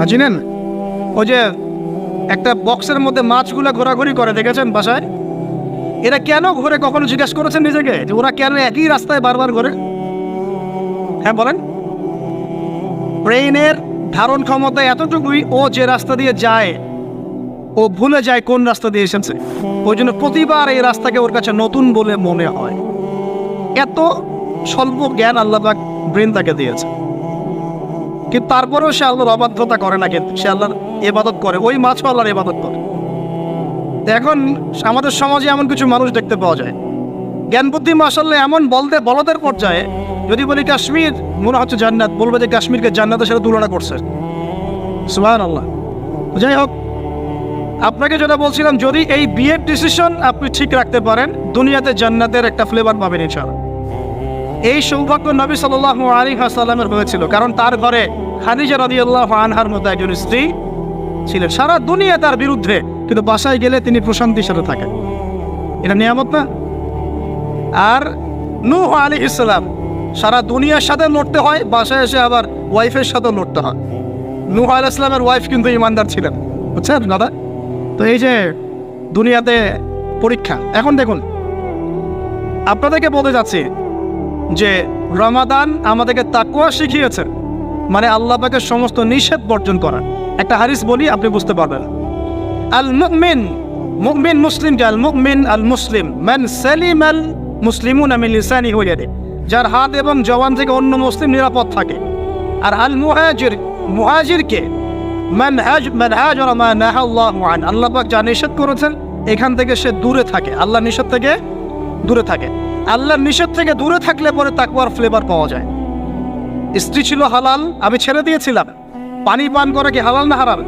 চিনেন? ওই যে একটা বক্সের মধ্যে মাছগুলো ঘোরাঘুরি করে, দেখেছেন বাসায়? এরা কেন ঘোরে, কখনো জিজ্ঞেস করেছেন নিজেকে যে ওরা কেন একই রাস্তায় বারবার ঘোরে? হ্যাঁ বলেন। ব্রেইনের ধারণ ক্ষমতা এতটুকুই, ও যে রাস্তা দিয়ে যায় ও ভুলে যায় কোন রাস্তা দিয়ে এসেছে। ওই জন্য প্রতিবার এই রাস্তাকে ওর কাছে নতুন বলে মনে হয়। এত স্বল্প জ্ঞান আল্লাহ পাক ব্রেন তাকে দিয়েছে, কিন্তু তারপরেও সে আল্লাহর অবাধ্যতা করে না, কিন্তু সে আল্লাহর ইবাদত করে। ওই মাছও আল্লাহর ইবাদত করে। এখন আমাদের সমাজে এমন কিছু মানুষ দেখতে পাওয়া যায়, জ্ঞান বুদ্ধি মাশাআল্লাহ এমন বলদের পর্যায়ে, যদি বলি কাশ্মীর মনে হচ্ছে জান্নাত, বলবে যে কাশ্মীরকে জান্নাতের সাথে তুলনা করছে। সুবহানাল্লাহ। যাই হোক, আপনাকে যেটা বলছিলাম, যদি এই বিয়ের ডিসিশন আপনি ঠিক রাখতে পারেন, দুনিয়াতে জান্নাতের একটা ফ্লেভার পাবেন ইনশাআল্লাহ। এই সৌভাগ্য নবী সাল্লাল্লাহু আলাইহি ওয়াসাল্লামের হয়েছিল, কারণ তার ঘরে খাদিজা রাদিয়াল্লাহু আনহার মতো একজন স্ত্রী ছিলেন। সারা দুনিয়া তার বিরুদ্ধে, কিন্তু বাসায় গেলে তিনি প্রশান্তির সাথে থাকেন। এটা নিয়ামত না? আর নূহ আলাইহিস সালাম, সারা দুনিয়ার সাথে লড়তে হয়, বাসায় এসে আবার ওয়াইফের সাথে লড়তে হয়। নূহ আলাইহিস সালামের ওয়াইফ কিন্তু ঈমানদার ছিলেন, বুঝছেন দাদা? তো এই যে দুনিয়াতে পরীক্ষা। এখন দেখুন, আপনাদেরকে বলতে যাচ্ছি যে রমাদান আমাদেরকে তাকওয়া শিখিয়েছে, মানে আল্লাহ পাকের সমস্ত নিষেধ বর্জন করা। একটা হাদিস বলি, আপনি বুঝতে পারবেন। আল মুমিন, মুমিন মুসলিম, আল মুমিন আল মুসলিম মান সালিমাল মুসলিমুনা মিন লিসানিহি ওয়া ইয়াদিহি, যার হাত এবং জবান থেকে অন্য মুসলিম নিরাপদ থাকে। আর আল মুহাজির, মুহাজিরকে মান হাজারা মা নাহাল্লাহু আন, আল্লাহ পাক যা নিষেধ করেছেন এখান থেকে সে দূরে থাকে, আল্লাহ নিষেধ থেকে দূরে থাকে। আল্লাহর নিষেধ থেকে দূরে থাকলে পরে তাকওয়ার ফ্লেভার পাওয়া যায়। স্ত্রী ছিল হালাল, আমি ছেড়ে দিয়েছিলাম। পানি পান করা কি হালাল না হারাম?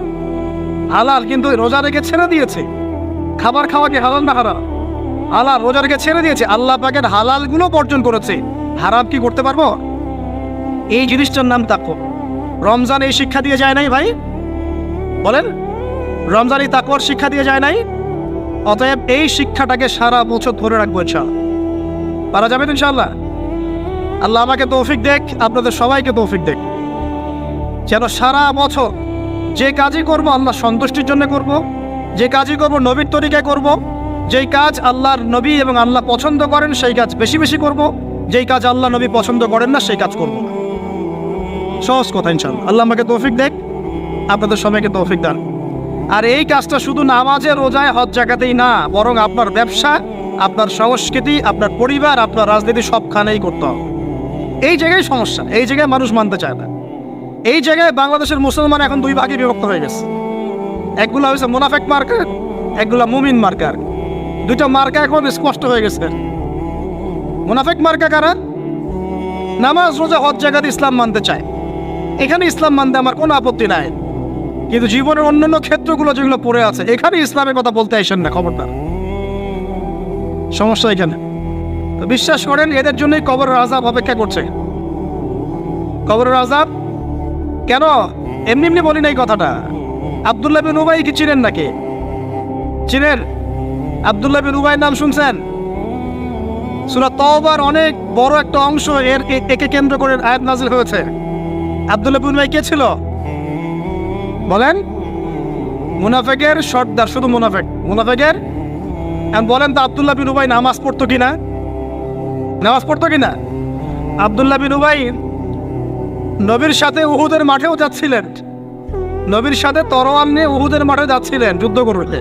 হালাল, কিন্তু রোজা রেখে ছেড়ে দিয়েছে। খাবার খাওয়া কি হালাল না হারাম? হালাল, রোজা রেখে ছেড়ে দিয়েছে। আল্লাহ পাকের হালালগুলো বর্জন করেছে, হারাম কি করতে পারবো? এই জিনিসটার নাম তাকওয়া। রমজান এই শিক্ষা দিয়ে যায় নাই ভাই? বলেন, রমজান এই তাকওয়ার শিক্ষা দিয়ে যায় নাই? অতএব এই শিক্ষাটাকে সারা বছর ধরে রাখবো ইনশাআল্লাহ। পারা যাবে তো ইনশাআল্লাহ? আল্লাহ আমাকে তৌফিক দেখ, আপনাদের সবাইকে তৌফিক দেখ, যেন সারা বছর যে কাজই করব আল্লাহ সন্তুষ্টির জন্য করব, যে কাজই করব নবীর তরিকায় করব, যেই কাজ আল্লাহর নবী এবং আল্লাহ পছন্দ করেন সেই কাজ বেশি বেশি করব, যেই কাজ আল্লাহ নবী পছন্দ করেন না সেই কাজ করব না। সহজ কথা ইনশাআল্লাহ। আল্লাহ আমাকে তৌফিক দেখ, আপনাদের সবাইকে তৌফিক দান। আর এই কাজটা শুধু নামাজে, রোজায়, হজ জাকাতেই না, বরং আপনার ব্যবসা, আপনার সংস্কৃতি, আপনার পরিবার, আপনার রাজনীতি সবখানেই করতে হবে। এই জায়গায় সমস্যা, এই জায়গায় মানুষ মানতে চায় না। এই জায়গায় বাংলাদেশের মুসলমান এখন দুই ভাগে বিভক্ত হয়ে গেছে। একগুলো হয়েছে মুনাফেক মার্কা, একগুলা মুমিন মার্কা। দুইটা মার্কা এখন স্পষ্ট হয়ে গেছে। মুনাফেক মার্কা কারা? নামাজ, রোজা, হজ জাকাত ইসলাম মানতে চায়, এখানে ইসলাম মানতে আমার কোনো আপত্তি নাই, কিন্তু জীবনের অন্যান্য ক্ষেত্রগুলো যেগুলো পড়ে আছে এখানে ইসলামের কথা বলতে আসেন না, খবরদার। সমস্যা এখানে। তো বিশ্বাস করেন, এদের জন্যই কবরের আযাব অপেক্ষা করছে। কবরের আযাব কেন? এমনি এমনি বলি না এই কথাটা। আব্দুল্লাহ বিন উবাই কি চিনেন নাকি? চিনেন? আব্দুল্লাহ বিন উবাই নাম শুনছেন? সূরা তাওবার অনেক বড় একটা অংশ একে কেন্দ্র করে আয়াত নাযিল হয়েছে। আব্দুল্লাহ বিন উবাই কে ছিল বলেন? মুনাফিকের সর্দার, শুধু মুনাফিকের। বলেন তো আব্দুল্লাহ বিন উবাই নামাজ পড়তো কিনা? নামাজ পড়তো কিনা? আব্দুল্লাহ বিন উবাই নবীর সাথে উহুদের মাঠেও যাচ্ছিলেন, নবীর সাথে তরোয়াল নিয়ে উহুদের মাঠে যাচ্ছিলেন যুদ্ধ করতে।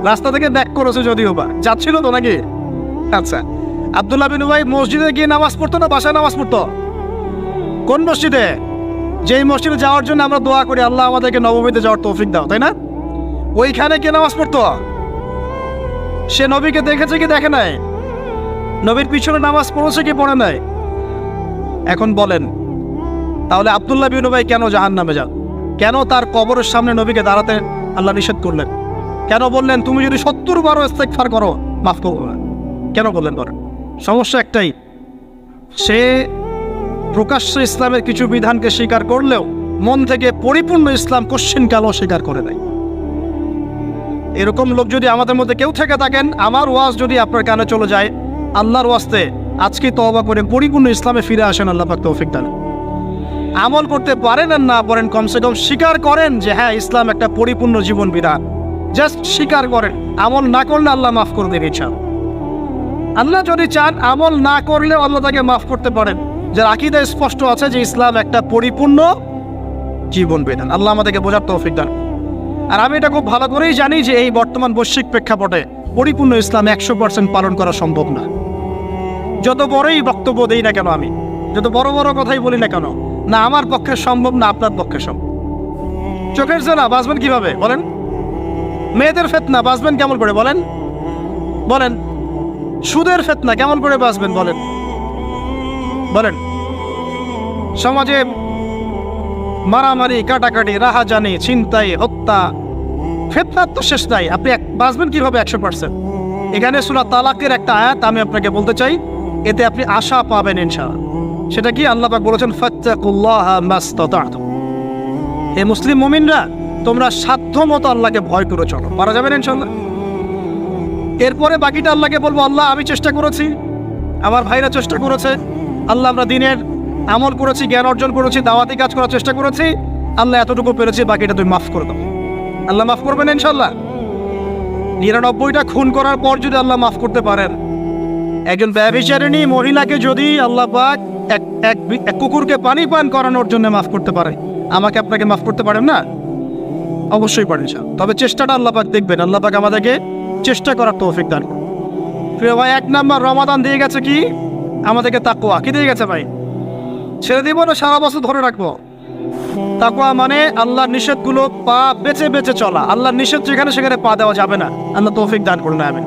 রাস্তা থেকে ব্যাক করেছে যদিও বা, যাচ্ছিল তো নাকি? আচ্ছা, আব্দুল্লাহ বিন উবাই মসজিদে গিয়ে নামাজ পড়তো না বাসায় নামাজ পড়তো? কোন মসজিদে? যেই মসজিদে যাওয়ার জন্য আমরা দোয়া করি আল্লাহ আমাদেরকে নবমীতে যাওয়ার তৌফিক দাও, তাই না? ওইখানে কে নামাজ পড়তো? সে নবীকে দেখেছে কি দেখে নাই? নবীর পিছনে নামাজ পড়েছে কি পড়ে নাই? এখন বলেন, তাহলে আব্দুল্লাহ বিন উবাই কেন জাহান্নামে যান? কেন তার কবরের সামনে নবীকে দাঁড়াতে আল্লাহ নিষেধ করলেন? কেন বললেন তুমি যদি 70 বার ইস্তেগফার করো মাফ করবো না? কেন বললেন? বলেন। সমস্যা একটাই, সে প্রকাশ্যে ইসলামের কিছু বিধানকে স্বীকার করলেও মন থেকে পরিপূর্ণ ইসলাম কোশ্চিনকালও স্বীকার করে নাই। এরকম লোক যদি আমাদের মধ্যে কেউ থেকে থাকেন, আমার ওয়াজ যদি আপনার কানে চলে যায়, আল্লাহর ওয়াস্তে আজকে তওবা করে পরিপূর্ণ ইসলামে ফিরে আসেন, আল্লাহ পাক তৌফিক দান। আমল করতে পারেন আর না পারেন, কমসে কম স্বীকার করেন যে হ্যাঁ ইসলাম একটা পরিপূর্ণ জীবন বিধান। জাস্ট স্বীকার করেন। আমল না করলে আল্লাহ মাফ করে দেবে ইচ্ছা। আল্লাহ যদি চান আমল না করলেও আল্লাহ তাকে মাফ করতে পারেন, যার আকীদা স্পষ্ট আছে যে ইসলাম একটা পরিপূর্ণ জীবন বিধান। আল্লাহ আমাদেরকে বোঝার তৌফিক দান। আর আমি এটা খুব ভালো করেই জানি যে এই বর্তমান বৈশ্বিক প্রেক্ষাপটে পরিপূর্ণ ইসলাম 100% পালন করা সম্ভব না। যত বড়ই বক্তব্য দেই না কেন, আমি যত বড় বড় কথাই বলি না কেন, না আমার পক্ষে সম্ভব না আপনার পক্ষে সম্ভব। চোখের জেনা বাঁচবেন কিভাবে বলেন? মেয়েদের ফিতনা বাঁচবেন কেমন করে বলেন? বলেন। সুদের ফিতনা কেমন করে বাঁচবেন বলেন? বলেন। সমাজে মারামারি, কাটাকাটি, রাহাজানি, ছিনতাই, হত্যা, ফিতনার তো শেষ নাই। আপনি বাঁচবেন কিভাবে 100%? এখানে সূরা তালাকের একটা আয়াত আমি আপনাকে বলতে চাই, এতে আপনি আশা পাবেন ইনশাআল্লাহ। সেটা কি? আল্লাহ পাক বলেছেন ফাত্তাকুল্লাহা মাসতাতা'তুম। হে মুসলিম মুমিনরা, তোমরা সাধ্যমতো আল্লাহকে ভয় করে চলো। পারা যাবে না ইনশাআল্লাহ? এরপরে বাকিটা আল্লাহকে বলবো, আল্লাহ আমি চেষ্টা করেছি, আমার ভাইরা চেষ্টা করেছে, আল্লাহ আমরা দিনের আমল করেছি, জ্ঞান অর্জন করেছি, দাওয়াতি কাজ করার চেষ্টা করেছি, আল্লাহ এতটুকু পেরেছি, বাকিটা তুমি মাফ করে দাও। আল্লাহ মাফ করবেন ইনশাআল্লাহ। 99টা খুন করার পর যদি আল্লাহ মাফ করতে পারেন, একজন ব্যভিচারিণী মহিলাকে যদি আল্লাহ পাক এক কুকুরকে পানি পান করানোর জন্য মাফ করতে পারে, আমাকে আপনাকে মাফ করতে পারেন না? অবশ্যই পারেন। তবে চেষ্টাটা আল্লাহ পাক দেখবেন। আল্লাহ পাক আমাদেরকে চেষ্টা করার তৌফিক দান করুন। প্রিয় ভাই, 1 নাম্বার রমাদান দিয়ে গেছে কি আমাদেরকে? তাকওয়া। কি দিয়ে গেছে ভাই? ছেড়ে দিব না সারা বছর ধরে রাখবো? তাকওয়া মানে আল্লাহর নিষেধগুলো পা বেঁচে বেঁচে চলা। আল্লাহর নিষেধ যেখানে সেখানে পা দেওয়া যাবে না। আল্লাহ তৌফিক দান করুন। আমিন।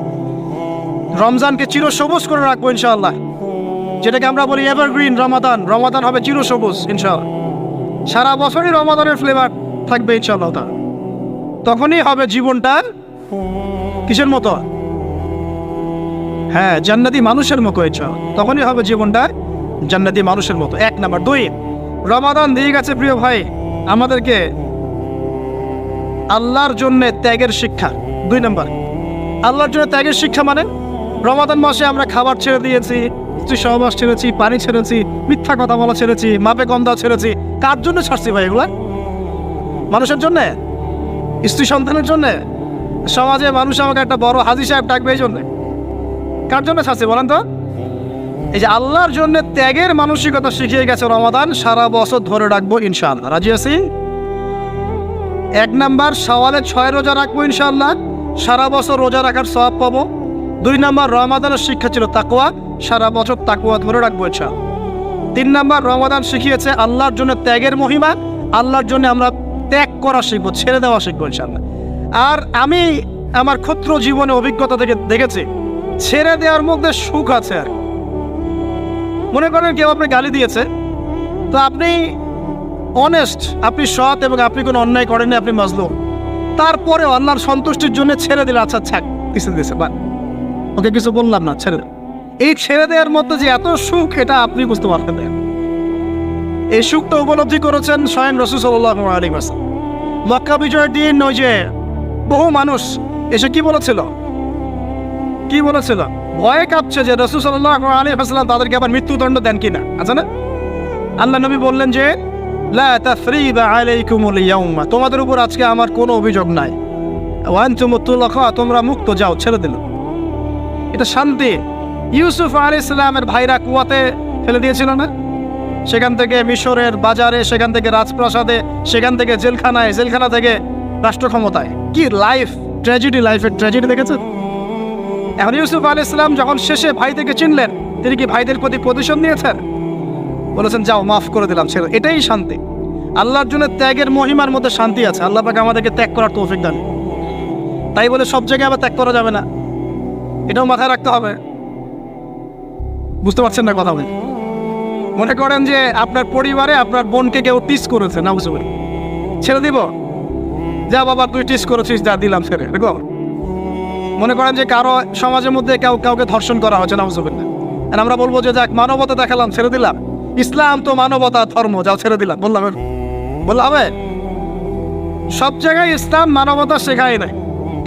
রমজানকে চিরসবুজ করে রাখবো ইনশাআল্লাহ, যেটাকে আমরা বলি এভারগ্রিন রমাদান। রমাদান হবে চিরসবুজ ইনশাআল্লাহ। সারা বছরই রমাদানের ফ্লেভার থাকবে ইনশাআল্লাহ। তখনই হবে জীবনটা কিসের মতো? হ্যাঁ, জান্নাতি মানুষের মতো ইনশাআল্লাহ। তখনই হবে জীবনটা জান্নাতি মানুষের মতো। 1 নাম্বার। 2, রমাদান দিয়ে গেছে প্রিয় ভাই আমাদেরকে আল্লাহর জন্য ত্যাগের শিক্ষা। 2 নাম্বার, আল্লাহর জন্য ত্যাগের শিক্ষা মানে রমাদান মাসে আমরা খাবার ছেড়ে দিয়েছি, স্ত্রী সহবাস ছেড়েছি, পানি ছেড়েছি, মিথ্যা কথা বলা ছেড়েছি, মাপে কম দেওয়া ছেড়েছি। কার জন্য ছাড়ছি ভাই এগুলা? মানুষের জন্যে? স্ত্রী সন্তানের জন্যে? সমাজে মানুষ আমাকে একটা বড় হাজী সাহেব ডাকবে এই জন্যে? কার জন্য ছাড়ছি বলেন তো? এই যে আল্লাহর জন্য ত্যাগের মানসিকতা শিখিয়ে গেছে রমাদান, সারা বছর ধরে রাখবো ইনশাআল্লাহ। রাজি আছি? 1 নাম্বার, শাওয়ালে 6 রোজা রাখবো ইনশাআল্লাহ, সারা বছর রোজা রাখার সওয়াব পাবো। 2 নাম্বার, রমাদানের শিক্ষা ছিল তাকওয়া, সারা বছর তাকওয়া ধরে রাখবো ইনশাআল্লাহ। 3 নাম্বার, রমাদান শিখিয়েছে আল্লাহর জন্য ত্যাগের মহিমা। আল্লাহর জন্য আমরা ত্যাগ করা শিখবো, ছেড়ে দেওয়া শিখবো ইনশাআল্লাহ। আর আমি আমার ক্ষুদ্র জীবনে অভিজ্ঞতা থেকে দেখেছি, ছেড়ে দেওয়ার মধ্যে সুখ আছে। আর মনে করেন কেউ আপনি গালি দিয়েছে, তো আপনি অনেস্ট, আপনি সৎ এবং আপনি কোনো অন্যায় করেননি, আপনি মাজলুম, তারপরে আল্লাহর সন্তুষ্টির জন্য ছেড়ে দিলে, আচ্ছা ছাক কিছু দিয়েছে বা ওকে কিছু বললাম না, ছেড়ে দেন। এই ছেড়ে দেওয়ার মধ্যে যে এত সুখ, এটা আপনি বুঝতে পারবেন না। এই সুখটা উপলব্ধি করেছেন স্বয়ং রাসূল সাল্লাল্লাহু আলাইহি ওয়াসাল্লাম। মক্কা বিজয়ের দিন ওই যে বহু মানুষ এসে কি বলেছিল? কি বলেছিল? ভয়ে কাঁপছে যে রাসূল সাল্লাল্লাহু আলাইহি ওয়াসাল্লাম তাদেরকে আবার মৃত্যুদণ্ড দেন কিনা। আছে না? আল্লাহ নবী বললেন যে লা তাসরিবা আলাইকুমুল ইয়াউমা, তোমাদের উপর আজকে আমার কোনো অভিযোগ নাই। ওয়া আনতুম তুলাকা, তোমরা মুক্ত, যাও, ছেড়ে দিল। এটা শান্তি। ইউসুফ আলাইহিস সালামের ভাইরা কুয়াতে ফেলে দিয়েছিল না? সেখান থেকে মিশরের বাজারে, সেখান থেকে রাজপ্রাসাদে, সেখান থেকে জেলখানায়, জেলখানা থেকে রাষ্ট্র ক্ষমতায়। কি লাইফ ট্র্যাজেডি, লাইফের ট্র্যাজেডি দেখেছেন? এখন ইউসুফ আলাইহিস সালাম যখন শেষে ভাইদেরকে চিনলেন, তিনি কি ভাইদের প্রতি প্রতিশোধ নিয়েছেন? বলেছেন যাও, মাফ করে দিলাম, ছেড়ে। এটাই শান্তি। আল্লাহর জন্য ত্যাগের মহিমার মধ্যে শান্তি আছে। আল্লাহ পাক আমাদেরকে ত্যাগ করার তৌফিক দান। তাই বলে সব জায়গায় আবার ত্যাগ করা যাবে না, এটাও মাথায় রাখতে হবে। বুঝতে পারছেন না কথা? মনে করেন যে আপনার পরিবারে আপনার বোনকে কেউ টিস করেছে, না বুঝতে পারি, ছেড়ে দিব? যা বাবা তুই টিস করেছিস, যা দিলাম, ছেড়ে। দেখো, মনে করেন যে কারো সমাজের মধ্যে কাউকে ধর্ষণ করা হচ্ছে, না বুঝতে পারি না, আর আমরা বলবো যে যাক মানবতা দেখালাম, ছেড়ে দিলাম। ইসলাম তো মানবতা ধর্ম, যাও ছেড়ে দিলাম, বললাম হবে? সব জায়গায় ইসলাম মানবতা শেখায় নাই,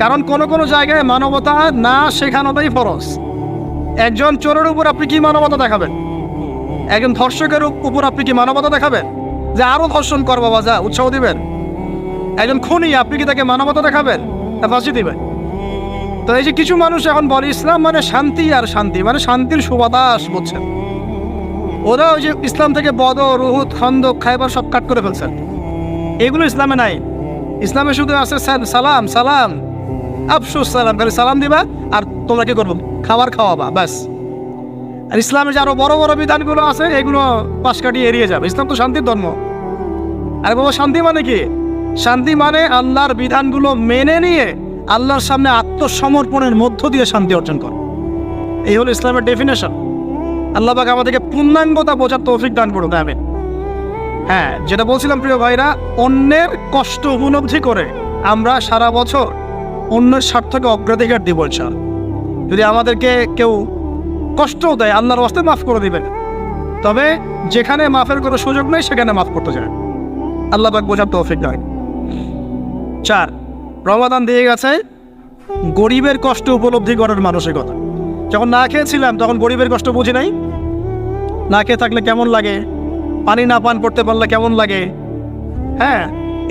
কারণ কোনো জায়গায় মানবতা না শেখানোটাই ফরজ। একজন চোরের উপর আপনি কি মানবতা দেখাবেন? একজন ধর্ষকের উপর আপনি কি মানবতা দেখাবেন? যে আরো ধর্ষণ কর বাবা, যা উৎসাহ দিবেন? একজন খুনি, আপনি কি তাকে মানবতা দেখাবেন না ফাঁসি দিবেন? তো এই যে কিছু মানুষ এখন বলে ইসলাম মানে শান্তি, আর শান্তি মানে শান্তির সুবাতাস, বুঝছেন? ওরা ওই যে ইসলাম থেকে বদর, উহুদ, খন্দক, খায়বার সব কাট করে ফেলছেন। এগুলো ইসলামে নাই। ইসলামে শুধু আছে সালাম সালাম, আফসুস সালাম, খালি সালাম দিবা আর তোমরা কি করবো, খাবার খাওয়াবা, ব্যাস। আর ইসলামের যে আরো বড় বড় বিধানগুলো আছে এগুলো পাশ কাটিয়ে এড়িয়ে যাবে। ইসলাম তো শান্তির ধর্ম। আর বাবা শান্তি মানে কি? শান্তি মানে আল্লাহর বিধানগুলো মেনে নিয়ে আল্লাহর সামনে আত্মসমর্পণের মধ্য দিয়ে শান্তি অর্জন কর। এই হলো ইসলামের ডেফিনেশন। আল্লাহ পাক আমাদেরকে পূর্ণাঙ্গতা বোঝার তৌফিক দান করুন, আমিন। হ্যাঁ, যেটা বলছিলাম প্রিয় ভাইরা, অন্যের কষ্ট উপলব্ধি করে আমরা সারা বছর অন্যের স্বার্থকে অগ্রাধিকার দিব ইনশাআল্লাহ। যদি আমাদেরকে কেউ কষ্টও দেয়, আল্লাহর ওয়াস্তে মাফ করে দিবেন। তবে যেখানে মাফের কোনো সুযোগ নেই সেখানে মাফ করতে চায়। আল্লাহ পাক বোঝার তৌফিক দেয়। 4, রমাদান দিয়ে গেছে গরিবের কষ্ট উপলব্ধি করার মানসিকতা। যখন না খেয়েছিলাম তখন গরিবের কষ্ট বুঝি নাই। না খেয়ে থাকলে কেমন লাগে, পানি না পান করতে পারলে কেমন লাগে। হ্যাঁ,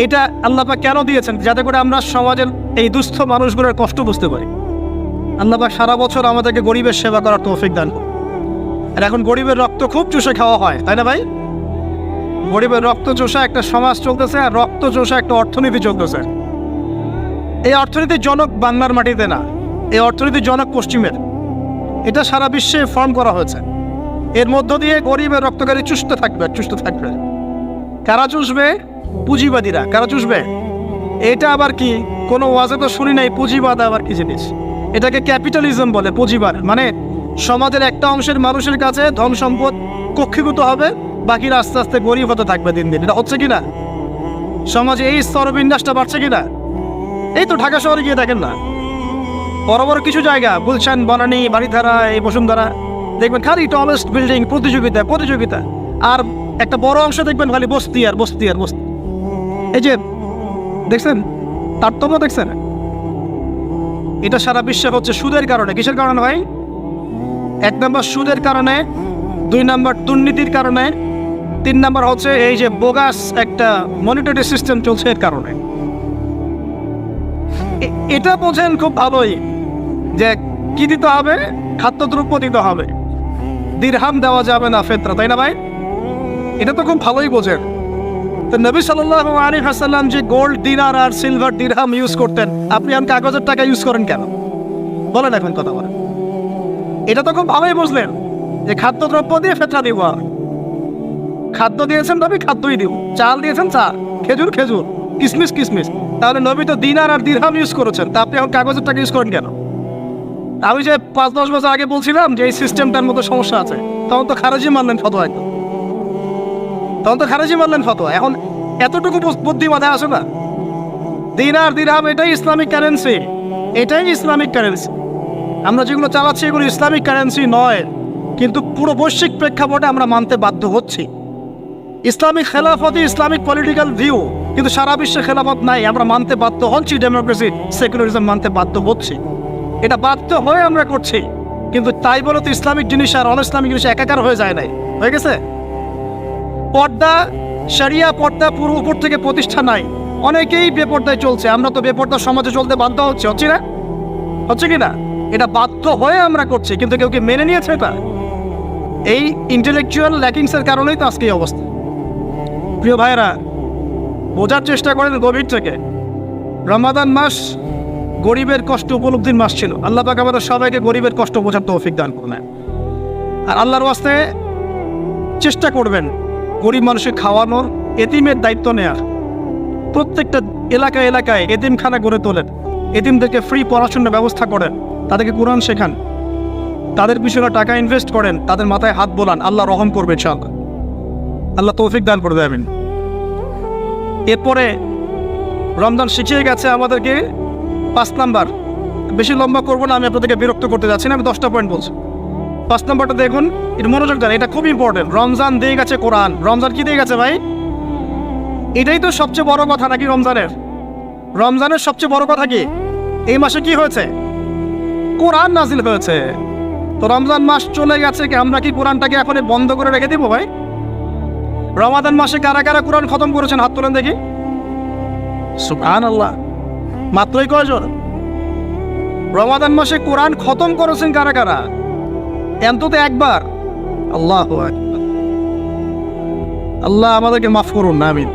এটা আল্লাহ পাক কেন দিয়েছেন? যাতে করে আমরা সমাজের এই দুস্থ মানুষগুলোর কষ্ট বুঝতে পারি। আল্লাহ পাক সারা বছর আমাদেরকে গরিবের সেবা করার তৌফিক দান করুন। আর এখন গরিবের রক্ত খুব চুষে খাওয়া হয়, তাই না ভাই? গরিবের রক্ত চোষা একটা সমাজ চলতেছে, আর রক্ত চোষা একটা অর্থনীতি চলতেছে। এই অর্থনীতির জনক বাংলার মাটিতে না, এই অর্থনীতির জনক পশ্চিমের। এটা সারা বিশ্বে ফর্ম করা হয়েছে। এর মধ্য দিয়ে গরিবের রক্তকারী চুষতে থাকবে, চুষতে থাকবে। কারা চুষবে? পুঁজিবাদীরা। কারা চুষবে? এটা আবার কি? কোনো ওয়াজে তো শুনি নাই পুঁজিবাদ আবার কি জিনিস। এটাকে ক্যাপিটালিজম বলে। পুঁজিবাদ মানে সমাজের একটা অংশের মানুষের কাছে ধন সম্পদ কক্ষীভূত হবে, বাকিরা আস্তে আস্তে গরিব হতে থাকবে দিন দিন। এটা হচ্ছে কিনা? সমাজে এই স্তরবিন্যাসটা বাড়ছে কিনা? এই তো ঢাকা শহরে গিয়ে দেখেন না, বড় বড় কিছু জায়গা, গুলশান, বনানী, বাড়িধারা, এই বসুন্ধরা, দেখবেন খালি টলেস্ট বিল্ডিং, প্রতিযোগিতা প্রতিযোগিতা। আর একটা বড় অংশ দেখবেন খালি বস্তি আর বস্তি আর বস্তি। এই যে দেখছেন তারতম্য, দেখছেন? এটা সারা বিশ্বে হচ্ছে সুদের কারণে। কিসের কারণে ভাই? 1 নম্বর সুদের কারণে, 2 নম্বর দুর্নীতির কারণে, 3 নম্বর হচ্ছে এই যে বোগাস একটা মনিটরি সিস্টেম চলছে এর কারণে। এটা বোঝেন খুব ভালোই যে কি দিতে হবে, খাদ্যদ্রব্য দিতে হবে, দিরহাম দেওয়া যাবে না, ফেতরা, তাই না ভাই? এটা তো খুব ভালোই বোঝেন। তো নবী সাল্লাল্লাহু আলাইহি ওয়াসাল্লাম যে গোল্ড দিনার আর সিলভার দিরহাম ইউজ করতেন, আপনি এখন কাগজের টাকা ইউজ করেন কেন? বলেন এখন, কথা বলেন। এটা তো খুব ভালোই বুঝলেন যে খাদ্যদ্রব্য দিয়ে ফেতরা দিব। খাদ্য দিয়েছেন নবী, খাদ্যই দিব। চাল দিয়েছেন, চাল। খেজুর, খেজুর। কিসমিস, কিসমিস। তাহলে নবী তো দিনার আর দিরহাম ইউজ করেছেন, তা আপনি এখন কাগজের টাকা ইউজ করেন কেন? আমি যে 5-10 বছর আগে বলছিলাম যে এই সিস্টেমটার মতো সমস্যা আছে, তখন তো খারেজি মানলেন ফতোয়া। তখন তো খারেজি মানলেন ফতোয়া। এখন এতটুকু বুদ্ধি মাথায় আসে না? দিনার দিরহাম এটাই ইসলামিক কারেন্সি, এটাই ইসলামিক কারেন্সি। আমরা যেগুলো চালাচ্ছি এগুলো ইসলামিক কারেন্সি নয়, কিন্তু পুরো বৈশ্বিক প্রেক্ষাপটে আমরা মানতে বাধ্য হচ্ছি। ইসলামিক খেলাফতই ইসলামিক পলিটিক্যাল ভিউ, কিন্তু সারা বিশ্বে খেলাফত নাই, আমরা মানতে বাধ্য হচ্ছি। ডেমোক্রেসি, সেকুলারিজম মানতে বাধ্য হচ্ছি। এটা বাধ্য হয়ে আমরা করছি, কিন্তু তাই বলে তো ইসলামিক জিনিস আর অন ইসলামিক জিনিস একাকার হয়ে যায় নাই, হয়ে গেছে। পর্দা, শরিয়া পর্দা পুরো উপর থেকে প্রতিষ্ঠা নাই, অনেকেই বেপর্দায় চলছে। আমরা তো বেপর্দা সমাজে চলতে বাধ্য হচ্ছে, হচ্ছে না? হচ্ছে কি না? এটা বাধ্য হয়ে আমরা করছি, কিন্তু কেউ কি মেনে নিয়েছে এটা? এই ইন্টেলেকচুয়াল ল্যাকিংসের কারণেই তো আজকে এই অবস্থা। প্রিয় ভাইয়েরা, বোঝার চেষ্টা করেন গভীর থেকে। রমাদান মাস গরিবের কষ্ট উপলব্ধির মাস ছিল। আল্লাহ পাক আমাদের সবাইকে গরিবের কষ্ট বোঝার তৌফিক দান করুন। আর আল্লাহর ওয়াস্তে চেষ্টা করবেন গরিব মানুষকে খাওয়ানোর, এতিমের দায়িত্ব নেয়ার। প্রত্যেকটা এলাকায় এলাকায় এতিমখানা গড়ে তোলেন, এতিমদেরকে ফ্রি পড়াশোনার ব্যবস্থা করেন, তাদেরকে কোরআন শেখান, তাদের পিছনে টাকা ইনভেস্ট করেন, তাদের মাথায় হাত বোলান। আল্লাহ রহম করবে ইনশাআল্লাহ। আল্লাহ তৌফিক দান করে দেবেন। এরপরে রমজান শিখিয়ে গেছে আমাদেরকে 5 নাম্বার। বেশি লম্বা করবো না, আমি আপনাদেরকে বিরক্ত করতে যাচ্ছি না, আমি 10টা পয়েন্ট বলছি। 5 নাম্বারটা দেখুন, এটা মনোযোগ দেন, এটা খুব ইম্পর্টেন্ট। রমজান দিয়ে গেছে কোরআন। রমজান কি দিয়ে গেছে ভাই? এটাই তো সবচেয়ে বড় কথা নাকি? রমজানের সবচেয়ে বড় কথা কি? এই মাসে কি হয়েছে? কোরআন নাজিল হয়েছে। তো রমজান মাস চলে গেছে, কি আমরা কি কোরআনটাকে এখন বন্ধ করে রেখে দিব ভাই? রমাদান মাসে কারা কারা কোরআন খতম করেছেন হাত তোলেন দেখি। সুবহানাল্লাহ, মাত্রই কয়জন? রমাদান মাসে কোরআন খতম করেছেন কারা কারা? অন্তত একবার। আল্লাহু আকবার। আল্লাহ আমাদেরকে মাফ করুন না, আমিন।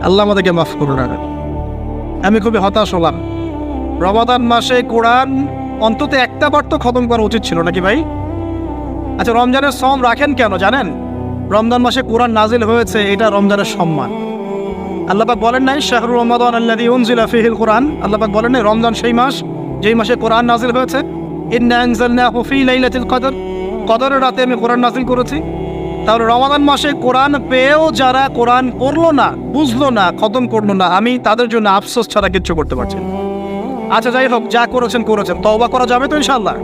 আল্লাহ আমাদেরকে মাফ করুন না। আমি খুবই হতাশ হলাম। রমাদান মাসে কোরআন অন্তত একটা বার তো খতম করা উচিত ছিল নাকি ভাই? আচ্ছা, রমজানের সম রাখেন কেন জানেন? রমজান মাসে কোরআন নাজিল হয়েছে, এটা রমজানের সম্মান। আল্লাহ পাক বলেন নাই শাহরুর রমাদান আল্লাযী উনজিলা ফীহিল কোরআন? আল্লাহ পাক বলেন নাই রমজান সেই মাস যেই মাসে কোরআন নাজিল হয়েছে? ইন্না আনজালনাহু ফী লাইলাতিল কদর, কদরের রাতে আমি কোরআন নাজিল করেছি। তাহলে রমাদান মাসে কোরআন পেয়েও যারা কোরআন পড়লো না, বুঝলো না, খতম করলো না, আমি তাদের জন্য আফসোস ছাড়া কিচ্ছু করতে পারছি না। আচ্ছা যাই হোক, যা করেছেন করেছেন, তওবা করা যাবে তো ইনশাআল্লাহ?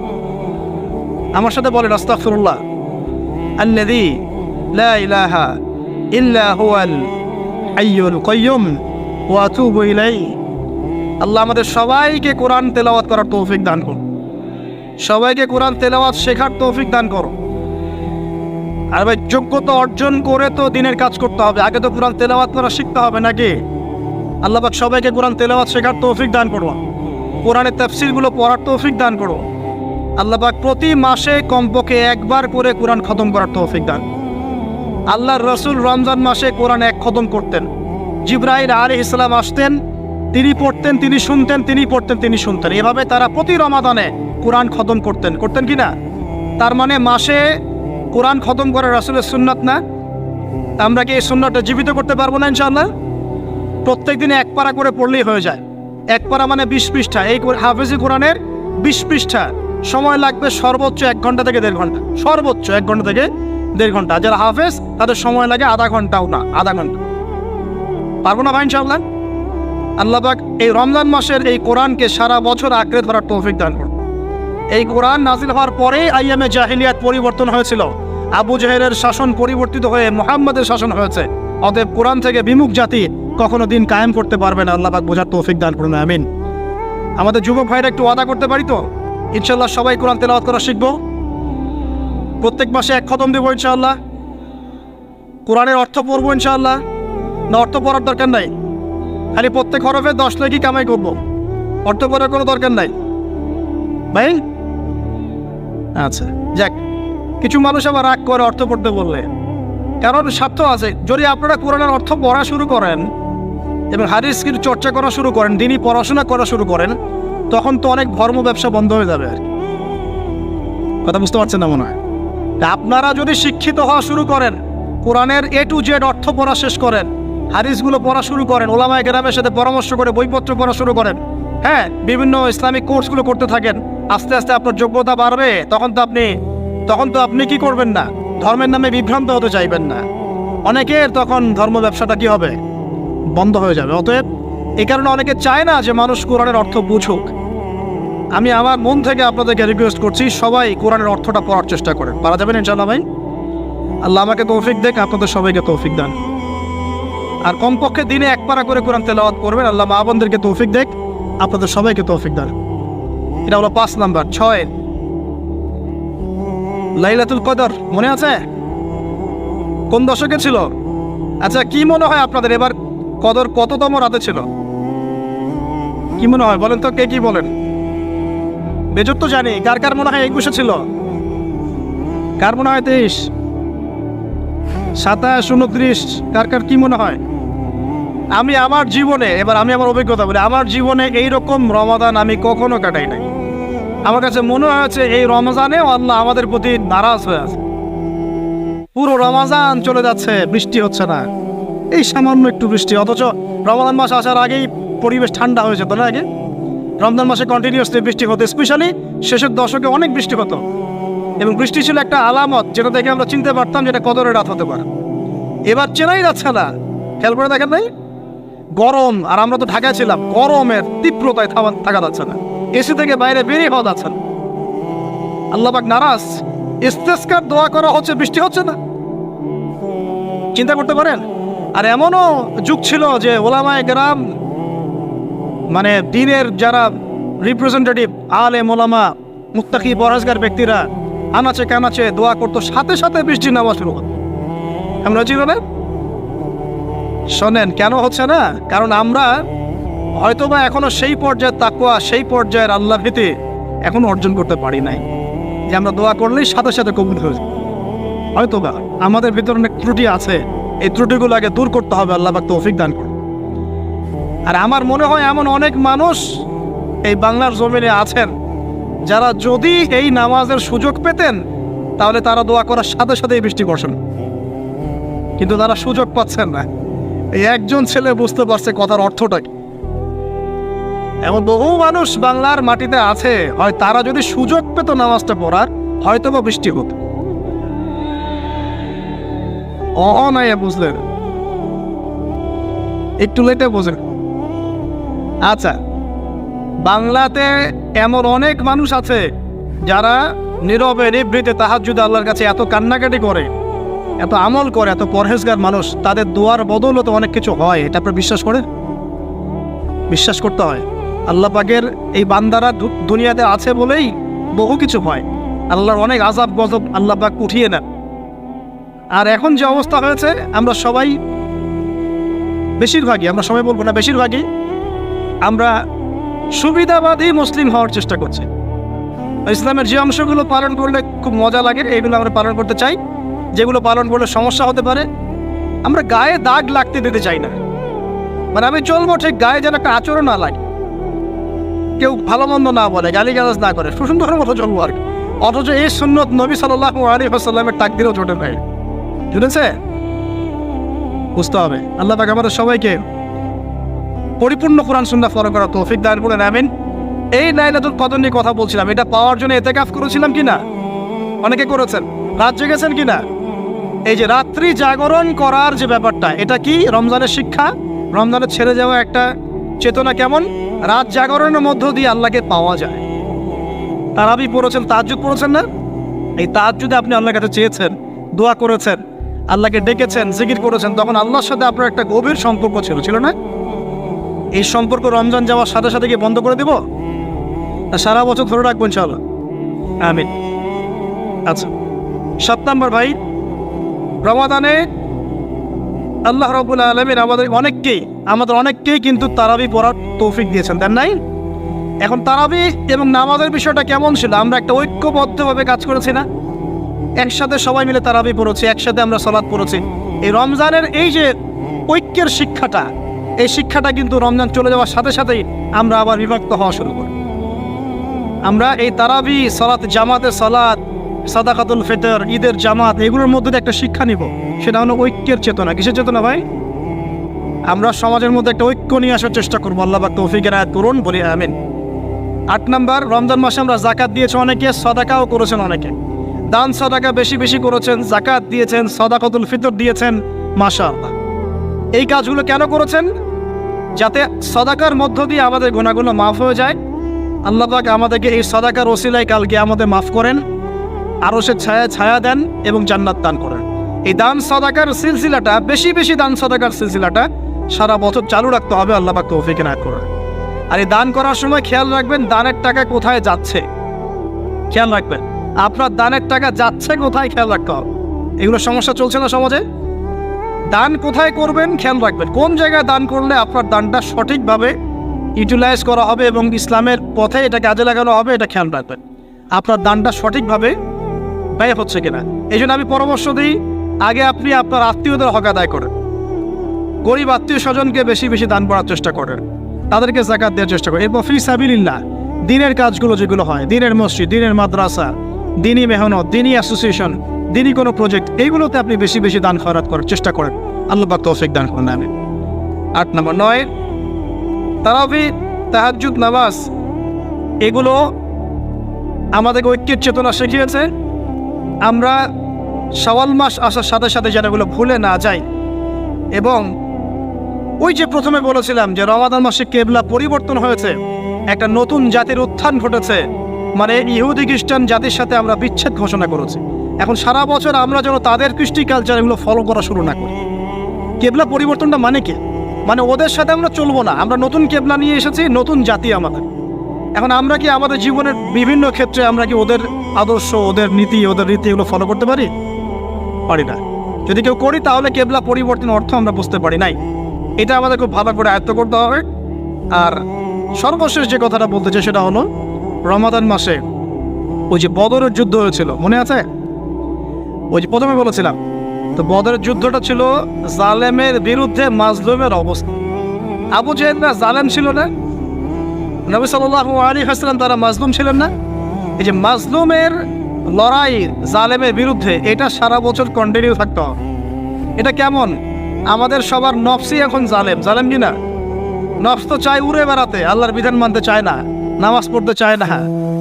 আমার সাথে বলেন আস্তাগফিরুল্লাহ আল্লাযী লা ইলাহা ইল্লা হুয়াল হাইয়ুল কাইয়্যুম ওয়া আতুবু ইলাইহি। আল্লাহ আমাদের সবাইকে কোরআন তেলাওয়াত করার তৌফিক দান করুন, সবাইকে কোরআন তেলাওয়াত শেখার তৌফিক দান করুন। আর ভাই, যোগ্যতা অর্জন করে তো দিনের কাজ করতে হবে, আগে তো কোরআন তেলাওয়াত করা শিখতে হবে নাকি? আল্লাহ পাক সবাইকে কোরআন তেলাওয়াত শেখার তৌফিক দান করুন, কোরআনের তাফসীরগুলো পড়ার তৌফিক দান করুন। আল্লাহ পাক প্রতি মাসে কমপক্ষে একবার করে কোরআন খতম করার তৌফিক দান। আল্লাহর রাসূল রমজান মাসে কোরআন এক খতম করতেন। জিবরাইল আলাইহিস সালাম আসতেন, তিনি পড়তেন, তিনি শুনতেন, তিনি পড়তেন, তিনি শুনতেন। এভাবে তারা প্রতি রমাদানে কোরআন খতম করতেন কি না? তার মানে মাসে কোরআন খতম করা রাসূলের সুন্নাত না? আমরা কি এই সুন্নাতটা জীবিত করতে পারবো না ইনশাআল্লাহ? প্রত্যেক দিনে এক পারা করে পড়লেই হয়ে যায়। এক পারা মানে 20 পৃষ্ঠা। এই হাফেজি কোরআনের 20 পৃষ্ঠা, সময় লাগবে সর্বোচ্চ 1 ঘন্টা থেকে 1.5 ঘন্টা, সর্বোচ্চ 1 ঘন্টা থেকে 1.5 ঘন্টা। যারা হাফেজ তাদের সময় লাগে আধা ঘন্টাও না, আধা ঘন্টা। পারবো না ভাই ইনশাআল্লাহ? আল্লাহ পাক এই রমজান মাসের এই কোরআনকে সারা বছর আঁকড়ে ধরার তৌফিক দান করুন। এই কোরআন নাজিল হওয়ার পরেই আইয়ামে জাহিলিয়াত পরিবর্তন হয়েছিল। আবু জাহেলের শাসন পরিবর্তিত হয়ে মুহাম্মাদের শাসন হয়েছে। অতএব কোরআন থেকে বিমুখ জাতি কখনো দিন কায়েম করতে পারবে না। আল্লাহ পাক বোঝার তৌফিক দান করুন, আমিন। আমাদের যুবক ভাইরা একটু ওয়াদা করতে পারি তো ইনশাআল্লাহ সবাই কোরআন তেলাওয়াত করা শিখবো, প্রত্যেক মাসে এক খতম দেবো ইনশাআল্লাহ, কোরআনের অর্থ পড়বো ইনশাআল্লাহ। না অর্থ পড়ার দরকার নাই, খালি প্রত্যেক হরফে 10 লাখই কামাই করবো, অর্থ পড়ার কোনো দরকার নাই ভাই? আচ্ছা যাক, কিছু মানুষ আবার রাগ করে অর্থ পড়তে বললে, কারণ স্বার্থ আছে। যদি আপনারা কোরআনের অর্থ পড়া শুরু করেন এবং হাদিসের চর্চা করা শুরু করেন, দিনই পড়াশোনা করা শুরু করেন, তখন তো অনেক ধর্ম ব্যবসা বন্ধ হয়ে যাবে আর কি। কথা বুঝতে পারছেন না মনে হয়? আপনারা যদি শিক্ষিত হওয়া শুরু করেন, কোরআনের A to Z অর্থ পড়া শেষ করেন, হাদিসগুলো পড়া শুরু করেন, ওলামায়ে কেরামের সাথে পরামর্শ করে বইপত্র পড়া শুরু করেন, হ্যাঁ, বিভিন্ন ইসলামিক কোর্সগুলো করতে থাকেন, আস্তে আস্তে আপনার যোগ্যতা বাড়বে। তখন তো আপনি কি করবেন না, ধর্মের নামে বিভ্রান্ত হতে চাইবেন না। অনেকের তখন ধর্ম ব্যবসাটা কি হবে, বন্ধ হয়ে যাবে। অতএব এই কারণে অনেকে চায় না যে মানুষ কোরআনের অর্থ বুঝুক। আমি আমার মন থেকে আপনাদেরকে রিকোয়েস্ট করছি, সবাই কোরআনের অর্থটা পড়ার চেষ্টা করেন। পারা যাবেন ইনশাআল্লাহ ভাই? আল্লাহ আমাকে তৌফিক দেখ, আপনাদের সবাইকে তৌফিক দান। আর কমপক্ষে দিনে এক পারা করে কোরআন তেলাওয়াত করবেন। আল্লাহ মা বোনদেরকে তৌফিক দেখ, আপনাদের সবাইকে তৌফিক দান। এটা হলো 5 নাম্বার। 6 লাইলাতুল কদর মনে আছে? কোন দশকে ছিল? আচ্ছা, কি মনে হয় আপনাদের এবার কদর কততম রাতে ছিল? কি মনে হয় বলেন তো, কে কি বলেন? বেজর তো জানি, কার কার মনে হয় 21 ছিল? কার মনে হয় 23, 27, 29? কার কার কি মনে হয়? আমি আমার জীবনে, এবার আমি আমার অভিজ্ঞতা বলি, আমার জীবনে এইরকম রমাদান আমি কখনো কাটাই নাই। আমার কাছে মনে হয়েছে এই রমজানেও আল্লাহ আমাদের প্রতি নারাজ হয়ে আছে। পুরো রমজান চলে যাচ্ছে, বৃষ্টি হচ্ছে না, এই সামান্য একটু বৃষ্টি। অথচ রমজান মাস আসার আগেই পরিবেশ ঠান্ডা হয়ে যেত না? আগে রমজান মাসে কন্টিনিউয়াসলি বৃষ্টি হতো, স্পেশালি শেষের দশকে অনেক বৃষ্টি হতো। এবং বৃষ্টি ছিল একটা আলামত, যেটা দেখে আমরা চিনতে পারতাম যেটা কদরের রাত হতে পারে। এবার চেনাই যাচ্ছে না, খেয়াল করে দেখেন নাই? গরম, আর আমরা তো ঢাকায় ছিলাম, গরমের তীব্রতায় থাকা যাচ্ছে না, এসি থেকে বাইরে বেরিয়ে হওয়া যাচ্ছে না। আল্লাহ পাক নারাজ, ইস্তেসকার দোয়া করা হচ্ছে, বৃষ্টি হচ্ছে না। চিন্তা করতে পারেন? আর এমনও যুগ ছিল যে ওলামায়ে কেরাম, মানে দ্বীনের যারা রিপ্রেজেন্টেটিভ, আলেম ওলামা, মুত্তাকি পরহেজগার ব্যক্তিরা আনাচে কানাচে দোয়া করতো, সাথে সাথে বৃষ্টি নামা শুরু হতো। আমরা ছিল না? শোনেন, কেন হচ্ছে না? কারণ আমরা হয়তোবা এখনো সেই পর্যায়ের তাকওয়া, সেই পর্যায়ের আল্লাহ ভীতি এখনো অর্জন করতে পারি নাই, যে আমরা দোয়া করলেই সাথে সাথে কবুল হয়ে যায়। হয়তোবা আমাদের ভিতরে অনেক ত্রুটি আছে, এই ত্রুটিগুলো আগে দূর করতে হবে। আল্লাহ পাক তৌফিক দান করুন। আর আমার মনে হয় এমন অনেক মানুষ এই বাংলার জমিনে আছেন যারা যদি এই নামাজের সুযোগ পেতেন তাহলে তারা দোয়া করার সাথে সাথেই বৃষ্টি বর্ষণ, কিন্তু তারা সুযোগ পাচ্ছেন না। এই একজন ছেলে বুঝতে পারছে কথার অর্থটা কি। এমন বহু মানুষ বাংলার মাটিতে আছে, হয় তারা যদি সুযোগ পেত নামাজটা পড়ার হয়তো বা বৃষ্টি হতো। নাই বুঝলেন, একটু লেটে বোঝেন। আচ্ছা, বাংলাতে এমন অনেক মানুষ আছে যারা নীরবে নিভৃতে তাহাজ্জুদে আল্লাহর কাছে এত কান্নাকাটি করে, এত আমল করে, এত পরহেজগার মানুষ, তাদের দোয়ার বদৌলতে অনেক কিছু হয়। এটা আপনারা বিশ্বাস করেন? বিশ্বাস করতে হয়। আল্লাহ পাকের এই বান্দারা দুনিয়াতে আছে বলেই বহু কিছু হয়। আল্লাহর অনেক আযাব গজব আল্লাহ পাক উঠিয়ে নেন। আর এখন যে অবস্থা হয়েছে, আমরা সবাই বেশিরভাগই, আমরা সবাই বলবো না, বেশিরভাগই আমরা সুবিধাবাদী মুসলিম হওয়ার চেষ্টা করছি। ইসলামের যে অংশগুলো পালন করলে খুব মজা লাগে এইগুলো আমরা পালন করতে চাই, যেগুলো পালন করলে সমস্যা হতে পারে আমরা গায়ে দাগ লাগতে দিতে চাই না। মানে আমি চলবো ঠিক, গায়ে যেন একটা আচরণ না লাগে, কেউ ভালো মন্দ না বলে, গালিগালাজ না করে, সুন্দরের মতো চলবো আর কি। অথচ এই সুন্নত নবী সাল্লাল্লাহু আলাইহি ওয়াসাল্লামের তাকদীরও জোটে নাই। জুড়েছে? বুঝতে হবে। আল্লাহ পাক আমাদের সবাইকে পরিপূর্ণ কোরআন সুন্নাহ ফলো করার তৌফিক দান করুন, আমিন। এই লাইলাতুল কদর নিয়ে কথা বলছিলাম, এটা পাওয়ার জন্য ইতিকাফ করেছিলাম কিনা? অনেকে করেছেন। রাত জেগেছেন কিনা? এই যে রাত্রি জাগরণ করার যে ব্যাপারটা, এটা কি রমজানের শিক্ষা? রমজানের ছেড়ে যাওয়া একটা চেতনা কেমন? রাত জাগরণের মধ্য দিয়ে আল্লাহকে পাওয়া যায়। তারাবি পড়েছেন, তাহাজ্জুদ পড়েছেন না? এই তাহাজ্জুদে আপনি আল্লাহর কাছে চেয়েছেন, দোয়া করেছেন, আল্লাহকে ডেকেছেন, জিকির করেছেন, তখন আল্লাহর সাথে আপনার একটা গভীর সম্পর্ক ছিল না? এই সম্পর্ক রমজান যাওয়ার সাথে সাথে কি বন্ধ করে দেব? সারা বছর ধরে রাখবো ইনশাআল্লাহ, আমিন। আচ্ছা, 7 নম্বর ভাই, রমাদানে আল্লাহ রাব্বুল আলামিন আমাদের অনেককেই কিন্তু তারাবি পড়ার তৌফিক দিয়েছেন, দেন নাই? এখন তারাবি এবং নামাজের বিষয়টা কেমন ছিল? আমরা একটা ঐক্যবদ্ধভাবে কাজ করেছি না? একসাথে সবাই মিলে তারাবি পড়েছি, একসাথে আমরা সালাত পড়েছি। এই রমজানের এই যে ঐক্যের শিক্ষাটা, এই শিক্ষাটা কিন্তু রমজান চলে যাওয়ার সাথে সাথেই আমরা আবার বিভক্ত হওয়া শুরু করি। আমরা এই তারাবি, সালাত, জামাতের সালাত, সাদাকাতুল ফিতর, ঈদের জামাত, এগুলোর মধ্যে একটা শিক্ষা নিব, সেটা হলো ঐক্যের চেতনা। কিসের চেতনা ভাই? আমরা সমাজের মধ্যে একটা ঐক্য নিয়ে আসার চেষ্টা করবো। আল্লাহ পাক তৌফিক এনায়েত করুন, বলি আমিন। 8 নম্বর, রমজান মাসে আমরা যাকাত দিয়েছি অনেকে, সাদাকাও করেছেন অনেকে। দান সাদাকা বেশি বেশি করেছেন, যাকাত দিয়েছেন, সাদাকাতুল ফিতর দিয়েছেন, মাশাআল্লাহ। এই কাজগুলো কেন করেছেন? যাতে সাদাকার মধ্য দিয়ে আমাদের গুনাহগুলো মাফ হয়ে যায়। আল্লাহ পাক আমাদেরকে এই সাদাকার ওসিলায় কালকে আমাদের মাফ করেন, আরশের ছায়া দেন এবং জান্নাত দান করেন। এই দান সাদাকার সিলসিলাটা, বেশি বেশি দান সাদাকার সিলসিলাটা সারা বছর চালু রাখতে হবে। আল্লাহ পাক তৌফিক এনায়েত করেন। আর এই দান করার সময় খেয়াল রাখবেন দানের টাকা কোথায় যাচ্ছে, খেয়াল রাখবেন আপনার দানের টাকা যাচ্ছে কোথায়, খেয়াল রাখতে হবে। এগুলো সমস্যা চলছে না সমাজে? দান কোথায় করবেন খেয়াল রাখবেন, কোন জায়গায় দান করলে আপনার দানটা সঠিকভাবে ইউটিলাইজ করা হবে এবং ইসলামের পথে এটা কাজে লাগানো হবে, এটা খেয়াল রাখবেন। আপনার দানটা সঠিকভাবে ব্যয় হচ্ছে কিনা। এই জন্য আমি পরামর্শ দিই, আগে আপনি আপনার আত্মীয়দের হক আদায় করেন, গরিব আত্মীয় স্বজনকে বেশি বেশি দান করার চেষ্টা করেন, তাদেরকে যাকাত দেওয়ার চেষ্টা করেন। এরপর ফি সাবিলিল্লাহ, দিনের কাজগুলো যেগুলো হয়, দিনের মসজিদ, দিনের মাদ্রাসা, দিনী মেহনত, দিনী অ্যাসোসিয়েশন, দিনী কোনো প্রজেক্ট, এইগুলোতে আপনি বেশি বেশি দান খয়রাত করার চেষ্টা করেন। আল্লাহ পাক তৌফিক দান করেন, আমিন। 8 নম্বর, 9, তারাবি, তাহাজ্জুদ, নামাজ, এগুলো আমাদেরকে ঐক্যের চেতনা শিখিয়েছে। আমরা শাওয়াল মাস আসার সাথে সাথে যেন এগুলো ভুলে না যাই। এবং ওই যে প্রথমে বলেছিলাম যে রমাদান মাসে কেবলা পরিবর্তন হয়েছে, একটা নতুন জাতির উত্থান ঘটেছে, মানে ইহুদি খ্রিস্টান জাতির সাথে আমরা বিচ্ছেদ ঘোষণা করেছি। এখন সারা বছর আমরা যেন তাদের কৃষ্টি কালচার এগুলো ফলো করা শুরু না করি। কেবলা পরিবর্তনটা মানে কি? মানে ওদের সাথে আমরা চলবো না, আমরা নতুন কেবলা নিয়ে এসেছি, নতুন জাতি আমাদের। এখন আমরা কি আমাদের জীবনের বিভিন্ন ক্ষেত্রে আমরা কি ওদের আদর্শ, ওদের নীতি, ওদের রীতি এগুলো ফলো করতে পারি? পারি না। যদি কেউ করি তাহলে কেবলা পরিবর্তন অর্থ আমরা বুঝতে পারি নাই। এটা আমাদের খুব ভালো করে আয়ত্ত করতে হবে। আর সর্বশেষ যে কথাটা বলতে চাই সেটা হলো, রমাদান মাসে ওই যে বদরের যুদ্ধ হয়েছিল, মনে আছে? ওই যে প্রথমে বলেছিলাম, তো বদরের যুদ্ধটা ছিল জালেমের বিরুদ্ধে মাজলুমের অবস্থা। আবু জেহেলরা জালেম ছিল না, নবী সাল্লাল্লাহু আলাইহি ওয়াসাল্লাম তারা মাজলুম ছিলেন না। এই যে মাজলুমের লড়াই জালেমের বিরুদ্ধে, এটা সারা বছর কন্টিনিউ থাকতে হবে। এটা কেমন? আমাদের সবার নফসই এখন জালেম, জালেম কি না? নফস তো চায় উড়ে বেড়াতে, আল্লাহর বিধান মানতে চায় না, নামাজ পড়তে চায় না,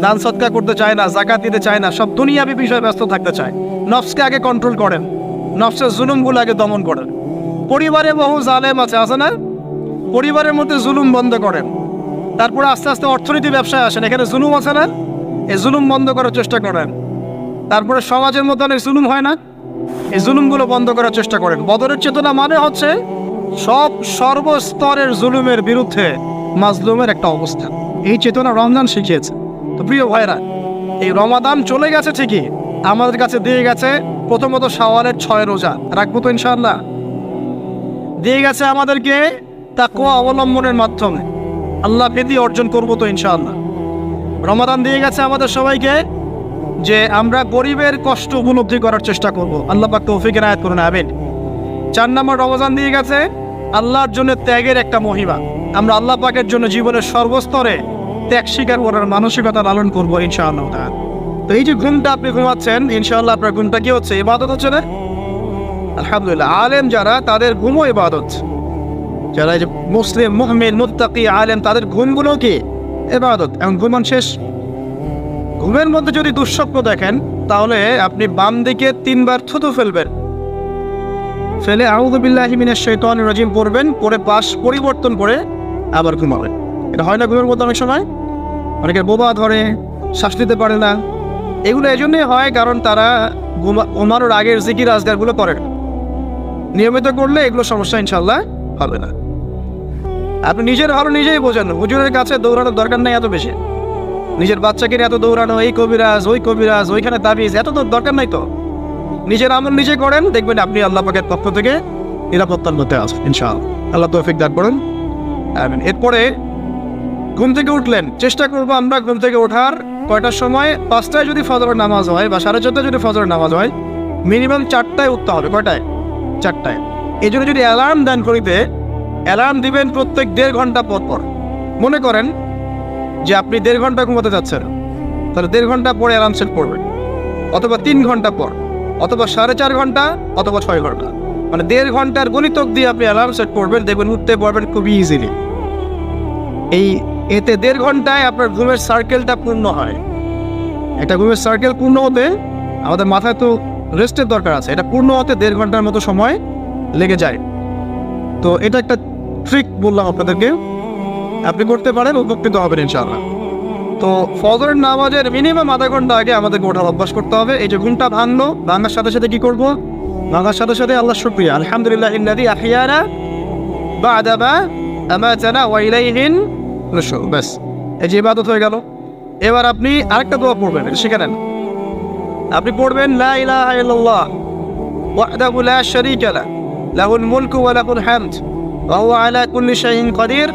দান সদকা করতে চায় না, যাকাত দিতে চায় না, সব দুনিয়াবি বিষয়ে ব্যস্ত থাকতে চায়। নফসকে আগে কন্ট্রোল করেন, নফসের জুলুমগুলো আগে দমন করেন। পরিবারে বহু জালেম আছে না? পরিবারের মধ্যে জুলুম বন্ধ করেন। তারপরে আস্তে আস্তে অর্থনীতি ব্যবসায় আসেন, এখানে জুলুম আছে না? এই জুলুম বন্ধ করার চেষ্টা করেন। তারপরে সমাজের মধ্যে অনেক জুলুম হয় না? এই জুলুমগুলো বন্ধ করার চেষ্টা করেন। বদরের চেতনা মানে হচ্ছে সর্বস্তরের জুলুমের বিরুদ্ধে মাজলুমের একটা অবস্থান। এই চেতনা রমজান শিখিয়েছে। তো প্রিয় ভাইরা, এই রমাদান চলে গেছে ঠিকই, আমাদের কাছে দিয়ে গেছে প্রথমত শাওয়ালের 6 রোজা, রাখবো তো ইনশাআল্লাহ। দিয়ে গেছে আমাদেরকে তাকওয়া অবলম্বনের মাধ্যমে আল্লাহ ভীতি অর্জন করবো তো ইনশাআল্লাহ। রমাদান দিয়ে গেছে আমাদের সবাইকে যে আমরা গরিবের কষ্ট উপলব্ধি করার চেষ্টা করব। আল্লাহ পাক তৌফিক এনায়েত করুন, আমিন। 4 নম্বর রমজান দিয়ে গেছে আল্লাহর জন্য ত্যাগের একটা মহিমা। আমরা আল্লাহ পাকের জন্য জীবনের সর্বস্তরে ত্যাগ স্বীকার করার মানসিকতা লালন করবো ইনশাআল্লাহ। তো এই যে ঘুমটা আপনি ঘুমাচ্ছেন, ইনশাআল্লাহ আপনার ঘুমটা কি হচ্ছে? ইবাদত হচ্ছে না? আলহামদুলিল্লাহ। আলেম যারা, তাদের ঘুমও ইবাদত। যারা এই যে মুসলিম, মুমিন, মুত্তাকি, আলেম, তাদের ঘুমগুলো কি ইবাদত। এখন ঘুমান শেষ, ঘুমের মধ্যে যদি দুঃস্বপ্ন দেখেন তাহলে আপনি বাম দিকে 3 বার থুতু ফেলবেন, ফেলে আউযু বিল্লাহি মিনাশ শাইতানির রাজিম পড়বেন, পরে পাশ পরিবর্তন করে আবার ঘুমাবেন। এটা হয় না ঘুমের মধ্যে অনেক সময়? অনেকের বোবা ধরে, শ্বাস নিতে পারে না। এগুলো এই জন্যই হয় কারণ তারা ঘুমানোর আগের জিকির আজগারগুলো করেন। নিয়মিত করলে এগুলো সমস্যা ইনশাল্লাহ হবে না। আপনি নিজের ভালো নিজেই বোঝেন, হুজুরের কাছে দৌড়ানোর দরকার নেই এত বেশি। নিজের বাচ্চাকে এত দৌড়ানো, এই কবিরাজ ওই কবিরাজ, ওইখানে তাবিজ, এত তো দরকার নাই। তো নিজের আমল নিজে করেন, দেখবেন আপনি আল্লাহ পাকের পক্ষ থেকে নিরাপত্তার মধ্যে আসবেন ইনশাআল্লাহ। আল্লাহ তৌফিক দান করুন, আমিন। এরপরে ঘুম থেকে উঠলেন, চেষ্টা করবো আমরা ঘুম থেকে ওঠার কয়টার সময়? 5টায় যদি ফজরের নামাজ হয় বা 4:30টায় যদি ফজরের নামাজ হয়, মিনিমাম 4টায় উঠতে হবে। কয়টায়? 4টায়। এই জন্য যদি অ্যালার্ম দেন করিতে, অ্যালার্ম দিবেন প্রত্যেক 1.5 ঘন্টা পর পর। মনে করেন যে আপনি 1.5 ঘন্টা ঘুমাতে যাচ্ছেন, তাহলে 1.5 ঘন্টা পরে অ্যালার্ম সেট করবেন, অথবা 3 ঘন্টা পর, অথবা 4.5 ঘন্টা, অথবা 6 ঘন্টা। মানে 1.5 ঘন্টার গণিতক দিয়ে আপনি অ্যালার্ম সেট করবেন, দেখবেন উঠতে পারবেন খুবই ইজিলি। এতে 1.5 ঘন্টায় আপনার ঘুমের সার্কেলটা পূর্ণ হয়। একটা ঘুমের সার্কেল পূর্ণ হতে আমাদের মাথায় তো রেস্টের দরকার আছে, এটা পূর্ণ হতে 1.5 ঘন্টার মতো সময় লেগে যায়। তো এটা একটা ট্রিক বললাম আপনাদেরকে, আপনি করতে পারেন, উপকৃত হবেন ইনশাআল্লাহ। তো ফজরের নামাজের মিনিমাম আধা ঘন্টা আগে আমাদেরকে ওঠার অভ্যাস করতে হবে। এই যে ঘুমটা ভাঙলো, ভাঙার সাথে সাথে কি করবো? ভাঙার সাথে সাথে আল্লাহ শুকরিয়া, আলহামদুলিল্লাহিল্লাযী আহইয়ানা বা'দা মা আমাতানা ওয়া ইলাইহিন নুশুর। ব্যাস, এই যে ইবাদত হয়ে গেল। এবার আপনি আরেকটা দোয়া পড়বেন, শিখে নেন। আপনি পড়বেন লা ইলাহা ইল্লাল্লাহ ওয়াহদাহু লা শারীকা লাহু লাহুল মুলকু ওয়া লাহুল হামদ ওয়া হুয়া আলা কুল্লি শাইইন কাদির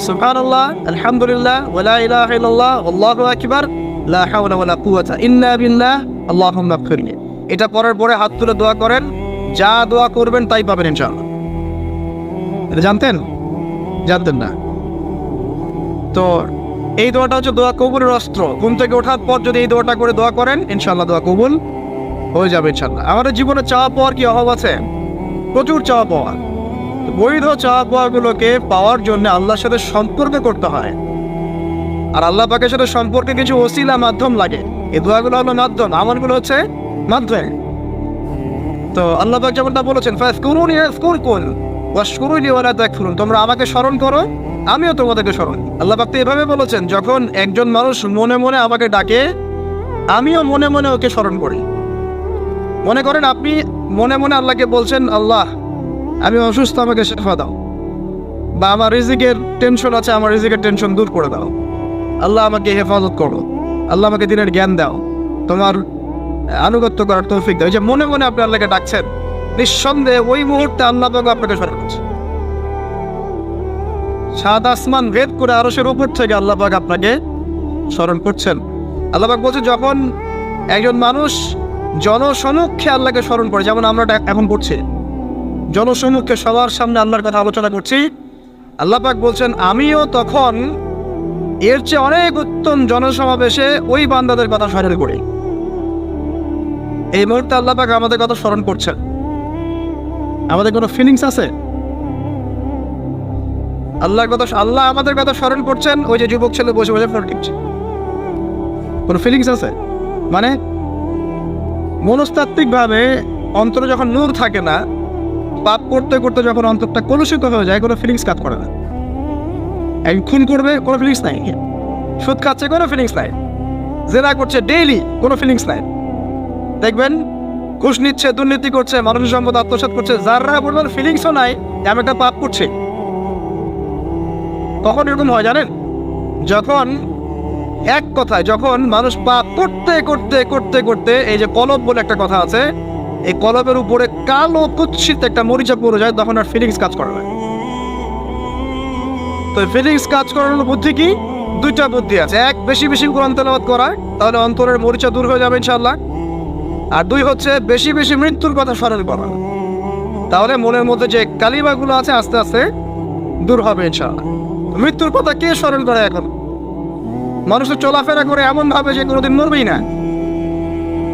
সুবহানাল্লাহ আলহামদুলিল্লাহ ওয়া লা ইলাহা ইল্লাল্লাহ আল্লাহু আকবার লা হাওলা ওয়া লা কুওয়াতা ইল্লা বিল্লাহ আল্লাহুম্মা ইগফিরলি। এটা পড়ার পরে হাত তুলে দোয়া করেন, যা দোয়া করবেন তাই পাবেন ইনশাআল্লাহ। এটা জানতেন? জানতেন না? তো এই দোয়াটা হচ্ছে দোয়া কবুলের অস্ত্র। ঘুম থেকে ওঠার পর যদি এই দোয়াটা করে দোয়া করেন, ইনশাআল্লাহ দোয়া কবুল হয়ে যাবে ইনশাআল্লাহ। আমাদের জীবনে চাওয়া পাওয়ার কি অভাব আছে? প্রচুর চাওয়া পাওয়া। বৈধ চাওয়া পাওয়াগুলোকে পাওয়ার জন্য আল্লাহর সাথে সম্পর্ক করতে হয়, আর আল্লাহ পাকের সাথে সম্পর্কে কিছু ওসিলা, মাধ্যম লাগে। এই দোয়াগুলো হলো মাধ্যম, আমলগুলো হচ্ছে মাধ্যম। তো আল্লাহ পাক যেমনটা বলেছেন, ফাযকুরুনি আযকুরকুম ওয়াশকুরুলি ওয়া লা তাকফুরুন, তোমরা আমাকে স্মরণ করো, আমিও তোমাদেরকে স্মরণ। আল্লাহ পাক তো এভাবে বলেছেন, যখন একজন মানুষ মনে মনে আমাকে ডাকে, আমিও মনে মনে ওকে স্মরণ করি। মনে করেন আপনি মনে মনে আল্লাহকে বলছেন, আল্লাহ আমি অসুস্থ, আমাকে শেফা দাও, বা আমার রিজিকের টেনশন আছে, আমার রিজিকের টেনশন দূর করে দাও, আল্লাহ আমাকে হেফাজত করো, আল্লাহ আমাকে দিনের জ্ঞান দাও, তোমার আনুগত্য করার তৌফিক দাও। এই যে মনে মনে আপনি আল্লাহকে ডাকছেন, নিঃসন্দেহে ওই মুহূর্তে আল্লাহ পাক আপনাকে স্মরণ করছে। সাত আসমান ভেদ করে আরশের উপর থেকে আল্লাহ পাক আপনাকে স্মরণ করছেন। আল্লাহ পাক বলছে, যখন একজন মানুষ জনসমক্ষে আল্লাহকে স্মরণ করে, যেমন আমরা এখন করছি, জনসমক্ষে সবার সামনে আল্লাহর কথা আলোচনা করছি, আল্লাহ পাক বলছেন আমিও তখন এর চেয়ে অনেক উত্তম জনসমাবেশে ওই বান্দাদের কথা স্মরণ করি। এই মুহূর্তে আল্লাহ পাক আমাদের কথা স্মরণ করছেন। আমাদের কোনো ফিলিংস আছে? আল্লাহ আমাদের কথা স্মরণ করছেন। ওই যে যুবক ছেলে বসে বসে ফোন টিপছে, কোনো ফিলিংস আছে? মানে মনস্তাত্ত্বিকভাবে অন্তরে যখন নূর থাকে না, পাপ করতে করতে যখন অন্তরটা কলুষিত হয়ে যায়, কোনো ফিলিংস কাজ করে না। খুন করবে, কোনো ফিলিংস নাই। সুদ খাচ্ছে, কোনো ফিলিংস নাই। জেনা করছে ডেইলি, কোনো ফিলিংস নাই। দেখবেন ঘুষ নিচ্ছে, দুর্নীতি করছে, মানুষের সম্পদ আত্মসাৎ করছে, যারা বলবেন ফিলিংসও নাই যে আমি একটা পাপ করছি। কখন এরকম হয় জানেন? যখন এক কথায় যখন মানুষ পাপ করতে করতে করতে করতে, এই যে কলব বলে একটা কথা আছে, এই কলবের উপরে কালো কুৎসিত একটা মরিচা পড়ে যায়, তখন আর ফিলিংস কাজ করে না। তো ফিলিংস কাজ করানোর বুদ্ধি কি? দুইটা বুদ্ধি আছে। এক, বেশি বেশি কোরআন তেলাওয়াত করা, তাহলে অন্তরের মরিচা দূর হয়ে যাবে ইনশাআল্লাহ। আর দুই হচ্ছে বেশি বেশি মৃত্যুর কথা স্মরণ করা, তাহলে মনের মধ্যে যে কালিমাগুলো আছে আস্তে আস্তে দূর হবে ইনশাআল্লাহ। মৃত্যুর কথা কে স্মরণ করে? এখন মানুষ তো চলাফেরা করে এমন ভাবে যে কোনোদিন মরবেই না।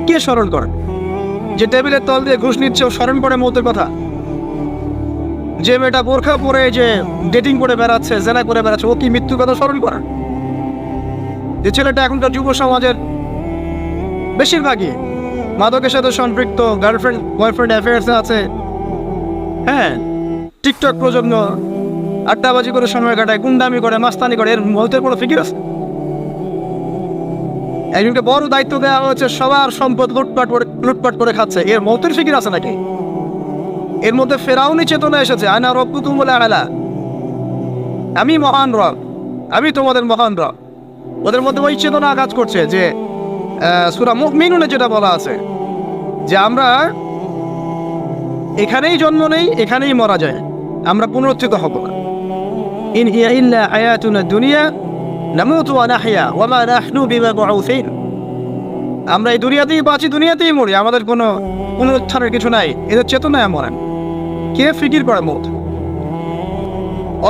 কে স্মরণ করে? যে টেবিলের তল দিয়ে ঘুষ নিচ্ছে ও স্মরণ করে মৌতের কথা। যে মেয়েটা বোরখা পরে যে ডেটিং করে বেড়াচ্ছে, জেনা করে বেড়াচ্ছে, ও কি মৃত্যুর কথা স্মরণ করে? যে ছেলেটা এখনকার যুব সমাজের বেশিরভাগই মাদকের সাথে সম্পৃক্ত, গার্লফ্রেন্ড বয়ফ্রেন্ড অ্যাফেয়ার্সে আছে, হ্যাঁ, টিকটক প্রজন্ম, আড্ডাবাজি করে সময় কাটায়, গুন্ডামি করে, মাস্তানি করে, এর মৌতের কোনো ফিকির আছে? একজনকে বড় দায়িত্ব দেওয়া হয়েছে, সবার সম্পদ লুটপাট করে খাচ্ছে, এর মৌতের ফিকির আছে নাকি? এর মধ্যে ফেরাউনি চেতনা এসেছে, আনা রব্বুকুম আলা, আমি মহান রব, আমি তোমাদের মহান রব। ওদের মধ্যে ওই চেতনা কাজ করছে যে সূরা মুমিনুনে যেটা বলা আছে যে আমরা এখানেই জন্ম নেই, এখানেই মারা যায়, আমরা পুনরুত্থিত হব না। ইন হিয়া ইল্লা হায়াতুনা দুনিয়া নামুতু ওয়া নাহইয়া ওয়া মা নাহনু বিমাবউসিন। আমরা এই দুনিয়াতেই বাঁচি, দুনিয়াতেই মরি, আমাদের কোনো পুনরুত্থানের কিছু নাই। এদের চেতনায় মরেন। কে ফিকির করে মত?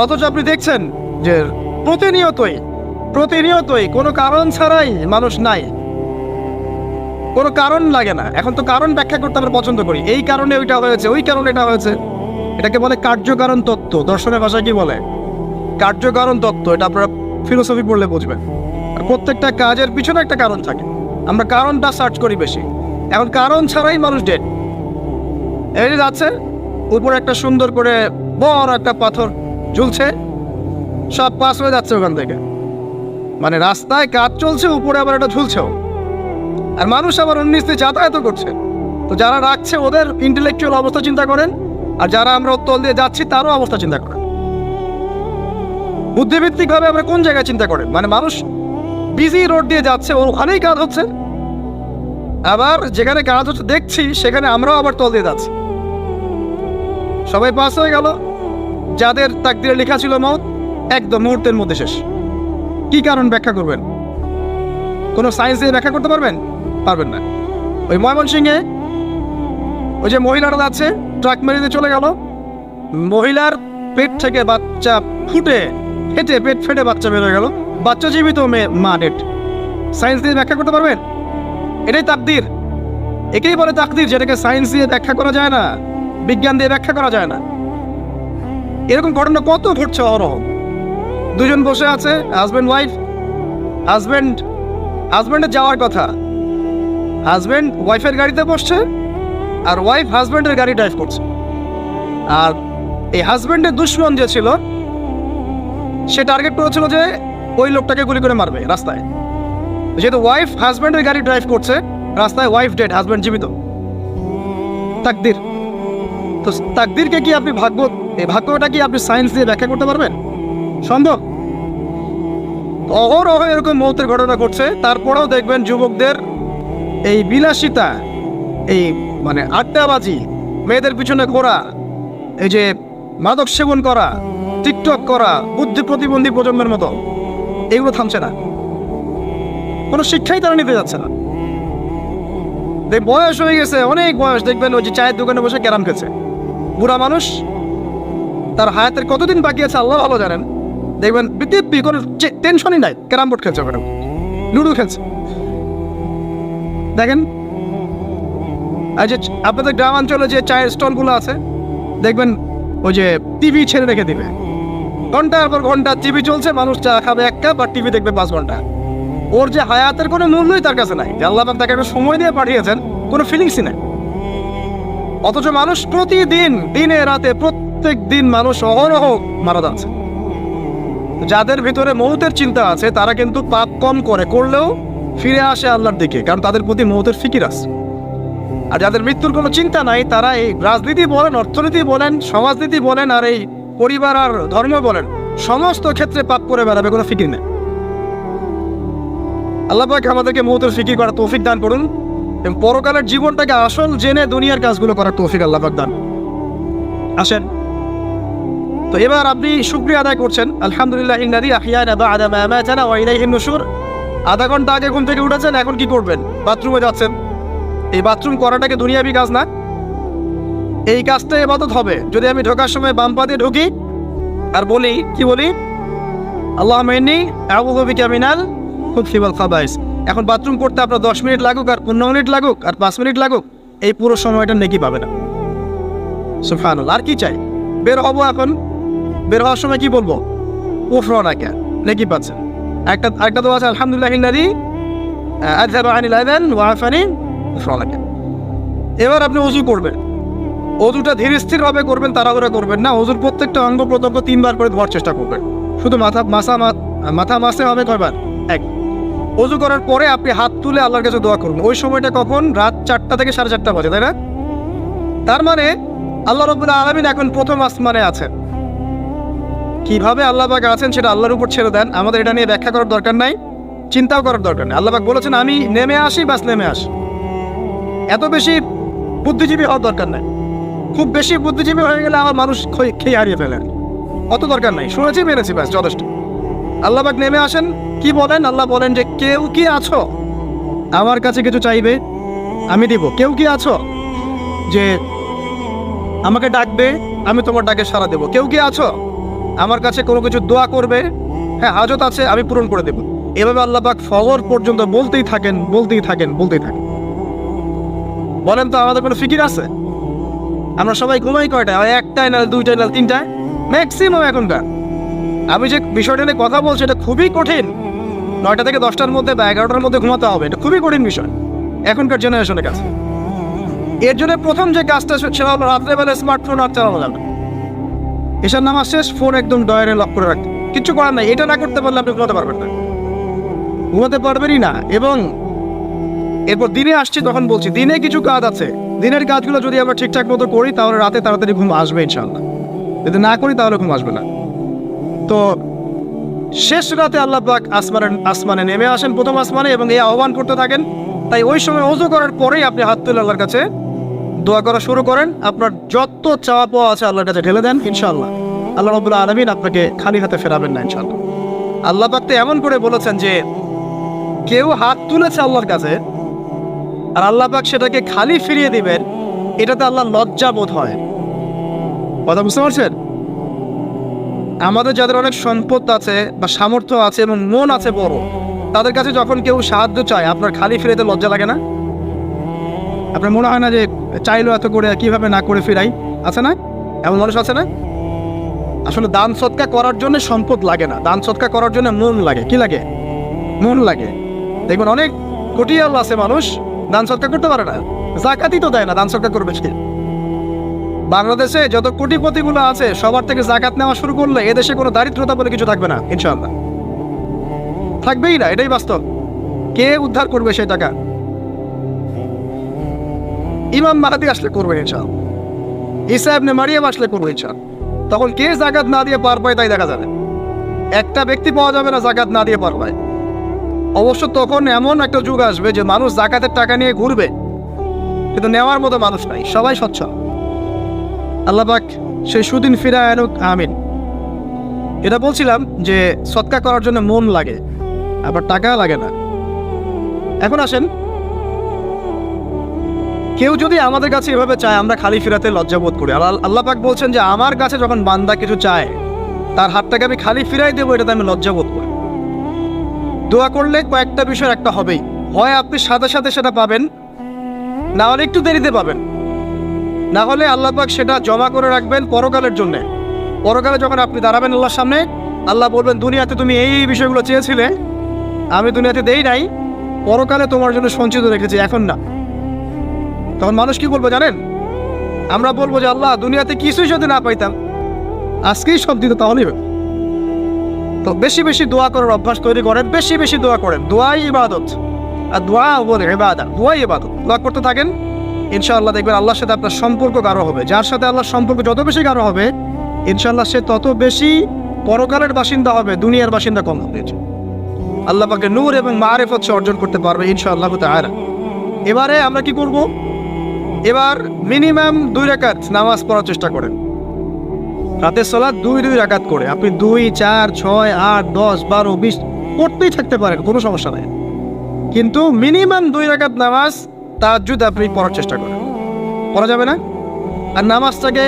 অথচ আপনি দেখছেন যে প্রতিনিয়তই কোনো কারণ ছাড়াই মানুষ নাই, কোনো কারণ লাগে না। এখন তো কারণ ব্যাখ্যা করতে আমরা পছন্দ করি, এই কারণে ওইটা হয়েছে, ওই কারণে এটা হয়েছে। এটাকে বলে কার্যকারণ তত্ত্ব। দর্শনের ভাষায় কি বলে? কার্যকারণ তত্ত্ব। এটা আপনারা ফিলোসফি পড়লে বুঝবেন। প্রত্যেকটা কাজের পিছনে একটা কারণ থাকে, আমরা কারণটা সার্চ করি বেশি। এখন কারণ ছাড়াই মানুষ ডেড। এই যাচ্ছে, উপরে একটা সুন্দর করে বড় একটা পাথর ঝুলছে, সব পাস হয়ে যাচ্ছে ওখান থেকে। মানে রাস্তায় কাজ চলছে, উপরে আবার এটা ঝুলছেও, আর মানুষ আবার অন্যস্তে যাতায়াত করছে। তো যারা রাখছে ওদের ইন্টেলেকচুয়াল অবস্থা চিন্তা করেন, আর যারা আমরা তল দিয়ে যাচ্ছি তারও অবস্থা চিন্তা করেন। বুদ্ধিভিত্তিকভাবে আমরা কোন জায়গায় চিন্তা করেন? মানে মানুষ বিজি রোড দিয়ে যাচ্ছে, ওখানেই কাজ হচ্ছে, আবার যেখানে কাজ হচ্ছে দেখছি সেখানে আমরাও আবার তল দিয়ে যাচ্ছি। সবাই পাস হয়ে গেল, যাদের তাকদিরে লেখা ছিল মওত, একদম মুহূর্তের মধ্যে শেষ। কি কারণ ব্যাখ্যা করবেন? কোনো সায়েন্স দিয়ে ব্যাখ্যা করতে পারবেন? পারবেন না। ওই ময়মনসিংহে ওই যে মহিলারা যাচ্ছে, ট্রাক মেরে দিয়ে চলে গেল, মহিলার পেট থেকে বাচ্চা ফেটে পেট ফেটে বাচ্চা বের হয়ে গেল, বাচ্চা জীবিত, মা ডেড। সায়েন্স দিয়ে ব্যাখ্যা করতে পারবেন? এটাই তাকদির। একেই বলে তাকদির, যেটাকে সায়েন্স দিয়ে ব্যাখ্যা করা যায় না, বিজ্ঞান দিয়ে ব্যাখ্যা করা যায় না। এরকম ঘটনা কত ঘটছে অহরহ। দুজন বসে আছে, হাজব্যান্ড ওয়াইফ, হাজব্যান্ডের যাওয়ার কথা, হাজব্যান্ড ওয়াইফের গাড়িতে বসছে, আর ওয়াইফ হাজব্যান্ডের গাড়ি ড্রাইভ করছে। আর এই হাজব্যান্ডের দুশ্মন যে ছিল, সে টার্গেট করেছিল যে ওই লোকটাকে গুলি করে মারবে রাস্তায়। যেহেতু ওয়াইফ হাজব্যান্ডের গাড়ি ড্রাইভ করছে, রাস্তায় ওয়াইফ ডেড, হাজব্যান্ড জীবিত। তাকদির। তো তাকদিরকে কি আপনি এই ভাগ্যটা কি আপনি সায়েন্স দিয়ে ব্যাখ্যা করতে পারবেন? সম্ভব? অহরহ এরকম মৌতের ঘটনা ঘটছে। তারপরেও দেখবেন যুবকদের এই বিলাসিতা, এই মানে আড্ডাবাজি, মেয়েদের পিছনে ঘোরা, এই যে মাদক সেবন করা, টিকটক করা, বুদ্ধি প্রতিবন্ধী প্রজন্মের মতো, এগুলো থামছে না। কোনো শিক্ষাই তারা নিতে যাচ্ছে না। বয়স হয়ে গেছে, অনেক বয়স, দেখবেন ওই যে চায়ের দোকানে বসে ক্যারাম খেলছে, বুড়া মানুষ, তার হায়াতের কতদিন বাকি আছে আল্লাহ ভালো জানেন। দেখবেন দিব্যি কোনো টেনশনই নাই, ক্যারাম বোর্ড খেলছে, ওখানে লুডো খেলছে। দেখেন আর যে আপনাদের গ্রামাঞ্চলে যে চায়ের স্টলগুলো আছে, দেখবেন ওই যে টিভি ছেড়ে রেখে দিবে, ঘন্টার পর ঘন্টা টিভি চলছে, মানুষ চা খাবে 1 কাপ আর টিভি দেখবে 5 ঘন্টা। ওর যে হায়াতের কোনো মূল্যই তার কাছে নাই, যে আল্লাহ পাক তাকে একটা সময় দিয়ে পাঠিয়েছেন, কোনো ফিলিংসই নাই। অথচ মানুষ প্রতিদিন, দিনে রাতে, প্রত্যেক দিন মানুষ অহরহ মারা যাচ্ছে। যাদের ভিতরে মৌতের চিন্তা আছে তারা কিন্তু পাপ কম করলেও ফিরে আসে আল্লাহর দিকে, কারণ তাদের প্রতি মৌতের ফিকির আছে। আর যাদের মৃত্যুর কোনো চিন্তা নাই, তারা এই রাজনীতি বলেন, অর্থনীতি বলেন, সমাজনীতি বলেন, আর এই পরিবার আর ধর্ম বলেন, সমস্ত ক্ষেত্রে পাপ করে বেড়াবে, কোনো ফিকির নেই। আল্লাহ পাক আমাদেরকে মৌতের ফিকির করার তৌফিক দান করুন এবং পরকালের জীবনটাকে আসল জেনে দুনিয়ার কাজগুলো করার তৌফিক আল্লাহ পাক দান। আসেন, তো এবার আপনি শুকরিয়া আদায় করছেন, আলহামদুলিল্লাহ ইল্লাযী আহইয়ানা বা'দা মা আমাতানা ওয়া ইলাইহিন নুশুর। আধা ঘন্টা আগে ঘুম থেকে উঠেছেন, এখন কি করবেন? বাথরুমে যাচ্ছেন। এই বাথরুম করাটাকে দুনিয়াবি কাজ না? এই কাজটা ইবাদত হবে যদি আমি ঢোকার সময় বাম পা দিয়ে ঢুকি আর বলি, কি বলি? আল্লাহুম্মা ইন্নী আউযু বিকা মিনাল খুবসি ওয়াল খাবাইস। এখন বাথরুম করতে আপনার 10 মিনিট লাগুক আর 15 মিনিট লাগুক আর 5 মিনিট লাগুক, এই পুরো সময়টা নেকি পাবে না। সুবহানাল্লাহ। আর কি চাই? বের হব, এখন বের হওয়ার সময় কি বলবো? উফরানাকা, নেকি পাচ্ছেন। একটা দোয়া আছে, আলহামদুলিল্লাহ ইল্লাযী আযহাবা আনিল আযান ওয়া আফানি উফরানাকা। এবার আপনি ওযু করবেন। ওযুটা ধীর স্থির ভাবে করবেন, তাড়াহুড়া করবেন না। ওযুর প্রত্যেকটা অঙ্গ প্রত্যঙ্গ 3 বার করে ধোয়ার চেষ্টা করবেন। শুধু মাথা মাসে হবে কয়বার? 1। ওযু করার পরে আপনি হাত তুলে আল্লাহর কাছে দোয়া করুন। ওই সময়টা কখন? রাত 4টা থেকে 4:30 বাজে, তাই না? তার মানে আল্লাহ রাব্বুল আলামিন এখন প্রথম আসমানে আছেন। কিভাবে আল্লাহ পাক আছেন সেটা আল্লাহর উপর ছেড়ে দেন, আমাদের এটা নিয়ে ব্যাখ্যা করার দরকার নাই, চিন্তাও করার দরকার নেই। আল্লাহ পাক বলেছেন আমি নেমে আসি, বাস নেমে আসি। এত বেশি বুদ্ধিজীবী হওয়ার দরকার নাই। খুব বেশি বুদ্ধিজীবী হয়ে গেলে আমার মানুষ খেয়ে হারিয়ে ফেলে, অত দরকার নাই। শুনেছি, মেরেছি, ব্যাস যথেষ্ট। আল্লাহ পাক নেমে আসেন, কি বলেন? আল্লাহ বলেন যে কেউ কি আছো আমার কাছে কিছু চাইবে, আমি দিব। কেউ কি আছো যে আমাকে ডাকবে, আমি তোমার ডাকে সাড়া দেব। কেউ কি আছো আমার কাছে কোনো কিছু দোয়া করবে, হ্যাঁ হাজত আছে, আমি পূরণ করে দেব। এভাবে আল্লাহ পাক ফজর পর্যন্ত বলতেই থাকেন। বলেন তো আমাদের কোনো ফিকির আছে? আমরা সবাই ঘুমাই কয়টা? 1টায় না 2টায় না 3টায় ম্যাক্সিমাম এখনকার। আমি যে বিষয়টা নিয়ে কথা বলছি এটা খুবই কঠিন। 9টা থেকে 10টার মধ্যে বা 11টার মধ্যে ঘুমাতে হবে, এটা খুবই কঠিন বিষয় এখনকার জেনারেশনের কাছে। এর জন্য প্রথম যে কাজটা সেটা হলো রাত্রেবেলা স্মার্টফোন আর চালানো যাবে। এসব নামাজ শেষ, ফোন একদম ডয়ারে লক করে রাখতে, কিচ্ছু করার নাই। এটা না করতে পারলে আপনি ঘুমাতে পারবেন না, ঘুমাতে পারবেনই না। এবং এরপর দিনে আসছি, তখন বলছি দিনে কিছু কাজ আছে, দিনের কাজগুলো যদি আমরা ঠিকঠাক মতো করি তাহলে রাতে তাড়াতাড়ি ঘুম আসবে ইনশাআল্লাহ। যদি না করি তাহলে ঘুম আসবে না। তো শেষ রাতে আল্লাহ পাক আসমানে নেমে আসেন, প্রথম আসমানে, এবং এই আহ্বান করতে থাকেন। তাই ওই সময় ওযু করার পরেই আপনি হাত তুলে আল্লাহর কাছে দোয়া করা শুরু করেন। আপনার যত চাওয়া পাওয়া আছে আল্লাহর কাছে ঢেলে দেন, ইনশাআল্লাহ আল্লাহ রাব্বুল আলামিন আপনাকে খালি হাতে ফেরাবেন না ইনশাআল্লাহ। আল্লাহ পাক তো এমন করে বলেছেন যে কেউ হাত তুলেছে আল্লাহর কাছে আর আল্লাহ পাক সেটাকে খালি ফিরিয়ে দিবেন, এটাতে আল্লাহ লজ্জা বোধ হয়। কথা বুঝতে পারছেন? আমাদের যাদের অনেক সম্পদ আছে বা সামর্থ্য আছে এবং মন আছে বড়, তাদের কাছে যখন কেউ সাহায্য চায় আপনার খালি ফিরাইতে লজ্জা লাগে না? আপনার মনে হয় না যে চাইলো এত করে কিভাবে না করে ফিরাই? আছে না এমন মানুষ? আছে না? আসলে দান সৎকা করার জন্য সম্পদ লাগে না, দান সৎকা করার জন্য মন লাগে। কি লাগে? মন লাগে। দেখবেন অনেক কোটিয়াল আছে মানুষ, দান সৎকা করতে পারে না, জাকাতই তো দেয় না, দান সৎকা করবে কি? বাংলাদেশে যত কোটিপতিগুলো আছে সবার থেকে জাকাত নেওয়া শুরু করলে এদেশে কোনো দারিদ্রতা বলে কিছু থাকবে না ইনশাআল্লাহ, থাকবেই না। এটাই বাস্তব। কে উদ্ধার করবে সেই টাকা? ইমাম মাহদী আসলে করবে ইনশাআল্লাহ, ঈসা ইবনে মারিয়াম আসলে করবে ইনশাআল্লাহ। তখন কে জাকাত না দিয়ে পার পায় তাই দেখা যাবে। একটা ব্যক্তি পাওয়া যাবে না জাকাত না দিয়ে পার পায়। অবশ্য তখন এমন একটা যুগ আসবে যে মানুষ জাকাতের টাকা নিয়ে ঘুরবে, কিন্তু নেওয়ার মতো মানুষ নাই, সবাই সচ্ছল। আল্লাহ পাক সেই সুদিন ফিরায় আনুক, আমিন। এটা বলছিলাম যে সদকা করার জন্য মন লাগে, আবার টাকা লাগে না। এখন আসেন, কেউ যদি আমাদের কাছে এভাবে চায়, আমরা খালি ফিরাতে লজ্জাবোধ করি। আল্লাহ পাক বলছেন যে আমার কাছে যখন বান্দা কিছু চায়, তার হাতটাকে আমি খালি ফিরাই দেবো, এটাতে আমি লজ্জাবোধ করি। দোয়া করলে কয়েকটা বিষয় একটা হবেই, হয় আপনি সাথে সাথে সেটা পাবেন, না হলে একটু দেরিতে পাবেন, না হলে আল্লাহ পাক সেটা জমা করে রাখবেন পরকালের জন্য। পরকালে যখন আপনি দাঁড়াবেন আল্লাহর সামনে, আল্লাহ বলবেন দুনিয়াতে তুমি এই বিষয়গুলো চেয়েছিলে, আমি দুনিয়াতে দেই নাই, পরকালে তোমার জন্য সঞ্চিত রেখেছি, এখন না। তখন মানুষ কি বলবো জানেন? আমরা বলবো যে আল্লাহ দুনিয়াতে কিছুই যদি না পাইতাম, আজকেই সব দিত, তাহলেই হবে। তো বেশি বেশি দোয়া করার অভ্যাস তৈরি করেন, বেশি বেশি দোয়া করেন। দোয়াই ইবাদত, আর দোয়া বলে ইবাদত, দোয়াই ইবাদত। দোয়া করতে থাকেন, ইনশাআল্লাহ দেখবেন আল্লাহর সাথে আপনার সম্পর্ক গাঢ় হবে। যার সাথে আল্লাহর সম্পর্ক যত বেশি গাঢ় হবে, ইনশাআল্লাহ সে তত বেশি পরকালের বাসিন্দা হবে, দুনিয়ার বাসিন্দা কম হবে। আল্লাহ পাকে নূর এবং মারিফত অর্জন করতে পারবে ইনশাআল্লাহ তাআলা। এবারে আমরা কি করব? এবার মিনিমাম 2 রাকাত নামাজ পড়ার চেষ্টা করেন। রাতের সালাত 2 রাকাত করে আপনি 2, 4, 6, 8, 10, 12, 20 পড়তেই থাকতে পারেন, কোনো সমস্যা নাই। কিন্তু মিনিমাম 2 রাকাত নামাজ তাহাজ্জুদ আপনি পড়ার চেষ্টা করেন। পড়া যাবে না? আর নামাজটাকে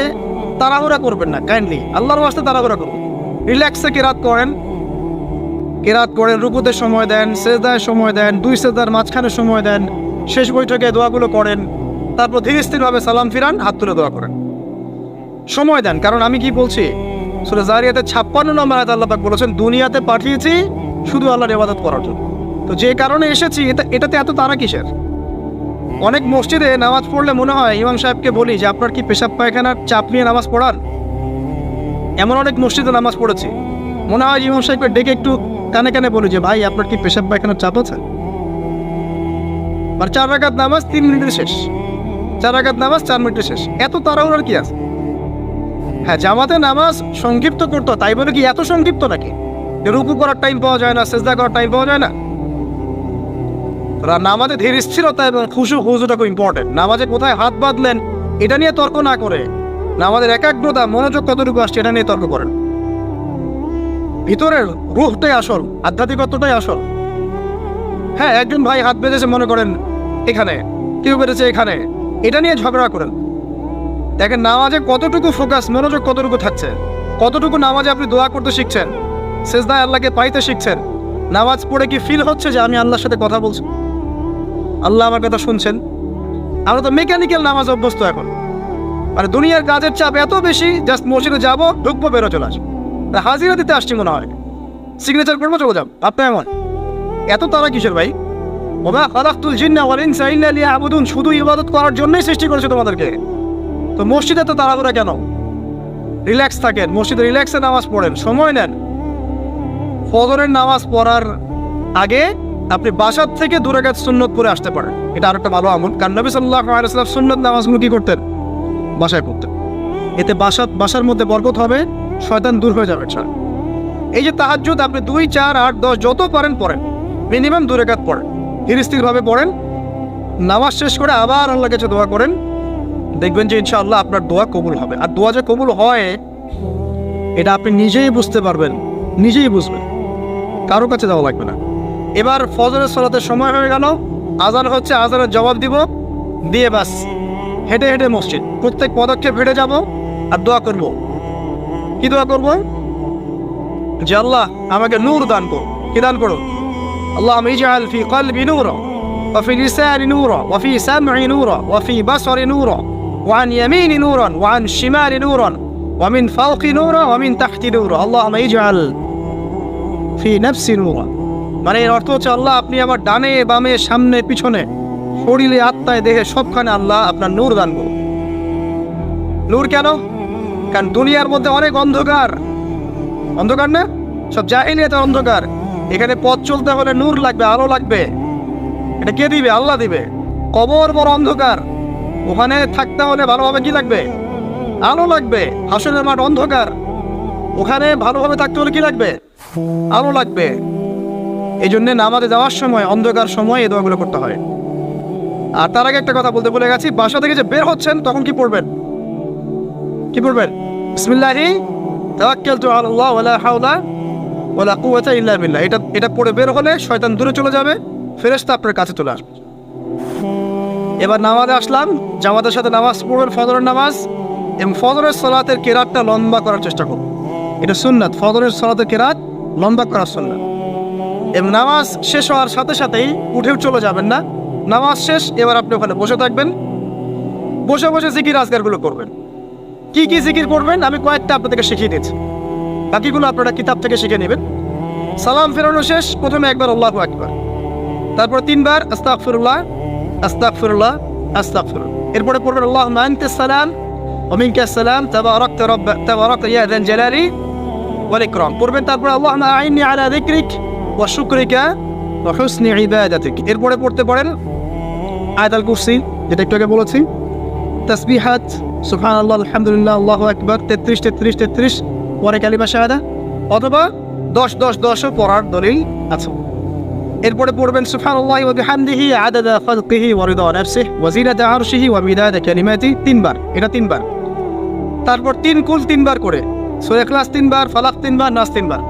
তাড়াহুড়া করবেন না, কাইন্ডলি আল্লাহর ওয়াস্তে তাড়াহুড়া করুন। রিল্যাক্সে কেরাত করেন, রুকুতে সময় দেন, সেজদায় সময় দেন, 2 সেজদার মাঝখানে সময় দেন, শেষ বৈঠকে দোয়াগুলো করেন, তারপর ধীরে স্থিরভাবে সালাম ফিরান, হাত তুলে দোয়া করেন, সময় দেন। কারণ আমি কি বলছি, সূরা জারিয়াতে 56 নম্বর আয়াতে আল্লাহ পাক বলেছেন দুনিয়াতে পাঠিয়েছি শুধু আল্লাহর ইবাদত করার জন্য। তো যে কারণে এসেছি, এটাতে এত তাড়া কিসের? অনেক মসজিদে নামাজ পড়লে মনে হয় ইমাম সাহেবকে বলি যে আপনার কি পেশাব পায়খানার চাপ নিয়ে নামাজ পড়ান? এমন অনেক মসজিদে নামাজ পড়েছি, মনে হয় ইমাম সাহেবকে ডেকে একটু কানে কানে বলি যে ভাই আপনার কি পেশাব পায়খানার চাপ আছে? আর 4 রাকাত নামাজ 3 মিনিটে শেষ, 4 রাকাত নামাজ 4 মিনিটে শেষ, এত তাড়াহুড়ার কি আছে? হ্যাঁ, জামাতে নামাজ সংক্ষিপ্ত করতো, তাই বলে কি এত সংক্ষিপ্ত নাকি রুকু করার টাইম পাওয়া যায় না, সেজদা করার টাইম পাওয়া যায় না? নামাজে ধীর স্থিরতা এবং খুশুটা খুব ইম্পর্টেন্ট। নামাজে কোথায় হাত বাঁধলেন এটা নিয়ে তর্ক না করে, নামাজের একাগ্রতা, মনোযোগ কতটুকু আসছে এটা নিয়ে তর্ক করেন। ভিতরের রূহটাই আসল, আধ্যাত্মিকতাটাই আসল। হ্যাঁ, একজন ভাই হাত বেঁধেছে মনে করেন এখানে, কেউ বেঁধেছে এখানে, এটা নিয়ে ঝগড়া করেন। দেখেন নামাজে কতটুকু ফোকাস, মনোযোগ কতটুকু থাকছে, কতটুকু নামাজে আপনি দোয়া করতে শিখছেন, সেজদায় আল্লাহকে পাইতে শিখছেন। নামাজ পড়ে কি ফিল হচ্ছে যে আমি আল্লাহর সাথে কথা বলছি, আল্লাহ আমার কথা শুনছেন? আমরা তো মেকানিক্যাল নামাজ অভ্যস্ত এখন, মানে দুনিয়ার কাজের চাপ এত বেশি, জাস্ট মসজিদে যাবো, ঢুকবো, বেরো, চলে আসবো, হাজিরা দিতে আসছি মনে হয়, সিগনেচার করবো, চলে যাব। আপনার এমন এত তারা কিসের ভাই? ওমা খালাকতুল জিন্না ওয়াল ইনসা ইল্লা লিয়াবুদুন, শুধু ইবাদত করার জন্যই সৃষ্টি করেছে তোমাদেরকে। তো মসজিদে তো তাড়াহুড়া কেন? রিল্যাক্স থাকেন, মসজিদে রিল্যাক্সে নামাজ পড়েন, সময় নেন। ফজরের নামাজ পড়ার আগে আপনি বাসার থেকে 2 রাকাত সুন্নত পড়ে আসতে পারেন, এটা আরেকটা ভালো আমল। কারণ নবী সাল্লাল্লাহু আলাইহি ওয়াসাল্লাম সুন্নত নামাজগুলো কি করতেন? বাসায় পড়তেন। এতে বাসার মধ্যে বরকত হবে, শয়তান দূর হয়ে যাবে। এই যে তাহাজ্জুদ আপনি 2, 4, 8, 10 যত পারেন পড়েন, মিনিমাম 2 রাকাত পড়েন, ধীর স্থিরভাবে পড়েন। নামাজ শেষ করে আবার আল্লাহর কাছে দোয়া করেন, দেখবেন যে ইনশাআল্লাহ আপনার দোয়া কবুল হবে। আর দোয়া যে কবুল হয় এটা আপনি নিজেই বুঝতে পারবেন, নিজেই বুঝবেন, কারো কাছে যাওয়া লাগবে না। এবার ফজরের সালাতের সময় হয়ে গেল, আজান হচ্ছে, আজানের জবাব দিব, দিয়ে বাস হেঁটে হেঁটে মসজিদ, প্রত্যেক পদক্ষেপ হেঁটে যাব আর দোয়া করব। কি দোয়া করব? যে আল্লাহ আমাকে নূর দান করো। কি দান করো? আল্লাহুম্মা ইজআল ফি কলবি নূরা ওয়া ফি লিসানি নূরা ওয়া ফি সামঈ নূরা ওয়া ফি বাসারি নূরা ওয়া আন ইয়ামিনি নূরান ওয়া আন শিমালি নূরান ওয়া মিন ফাওকি নূরা ওয়া মিন তাহতি নূরা আল্লাহুম্মা ইজআল ফি নাফসি নূরা। মানে এর অর্থ হচ্ছে আল্লাহ আপনি আমার ডানে বামে সামনে পিছনে শরীরে আত্মায় দেহে সবখানে আল্লাহ আপনার নূর দান করুন। নূর কেন? কারণ দুনিয়ার মধ্যে অনেক অন্ধকার, অন্ধকার না, সব জাহিলিয়াতের অন্ধকার। এখানে পথ চলতে হলে নূর লাগবে, আলো লাগবে। এটা কে দিবে? আল্লাহ দিবে। কবর বড় অন্ধকার, ওখানে থাকতে হলে ভালোভাবে কি লাগবে? আলো লাগবে। হাসরের মাঠ অন্ধকার, ওখানে ভালোভাবে থাকতে হলে কি লাগবে? আলো লাগবে। এই জন্য নামাজে যাওয়ার সময়, অন্ধকার সময় এই দোয়াগুলো করতে হয়। আর তার আগে একটা কথা বলতে ভুলে গেছি, বাসা থেকে যে বের হচ্ছেন তখন কি পড়বেন? কি পড়বেন? বিসমিল্লাহি তাওয়াক্কালতু আলাল্লাহ ওয়ালা হাওলা ওয়ালা কুওয়াতা ইল্লা বিল্লাহ। এটা পড়ে বের হলে শয়তান দূরে চলে যাবে, ফেরেশতা আপনার কাছে চলে আসবে। এবার নামাজে আসলাম, জামাতের সাথে নামাজ পড়বেন, ফজরের নামাজ, এবং ফজরের সালাতের কেরাতটা লম্বা করার চেষ্টা করুন। এটা সুন্নাত, ফজরের সালাতের কেরাত লম্বা করার সুন্নাত। এবং নামাজ শেষ হওয়ার সাথে সাথেই উঠেও চলে যাবেন না, নামাজ শেষ এবার আপনি ওখানে বসে থাকবেন, বসে বসে জিকির আজকারগুলো করবেন। কি কি জিকির করবেন আমি কয়েকটা আপনাদেরকে শিখিয়ে দিচ্ছি, বাকিগুলো আপনারা কিতাব থেকে শিখে নেবেন। সালাম ফেরানো শেষ, প্রথমে একবার আল্লাহু আকবার, তারপর 3 বার আস্তাগফিরুল্লাহ আস্তাগফিরুল্লাহ আস্তাগফিরুল্লাহ। এরপরে পড়বেন আল্লাহুম্মা আনতাস সালাম ওয়া মিনকাস সালাম তাবারাকতা ইয়া যাল জালালি ওয়াল ইকরাম পড়বেন। তারপর আল্লাহুম্মা আইন্নি আলা যিকরিক ওয়া শুকরিকা ওয়া হুসনি ইবাদাতিক। এরপরে পড়তে পারেন আয়াতুল কুরসি, যেটা একটু আগে বলেছি, তাসবিহাত সুবহানাল্লাহ আলহামদুলিল্লাহ আল্লাহু আকবার 33 পরে কালিমা শাহাদা, অথবা 10-10-10ও পড়ার দলিল আছে। এরপরে পড়বেন সুবহানাল্লাহি ওয়া বিহামদিহি আদাদা খালকিহি ওয়া রিদা নাফসিহি ওয়া জিনাতা আরশিহি ওয়া মিদাদা কালিমাতিহি 3 বার, এটা 3 বার। তারপর 3 কুল 3 বার করে, সূরা ইখলাস 3 বার, ফালাক 3 বার, নাস 3 বার,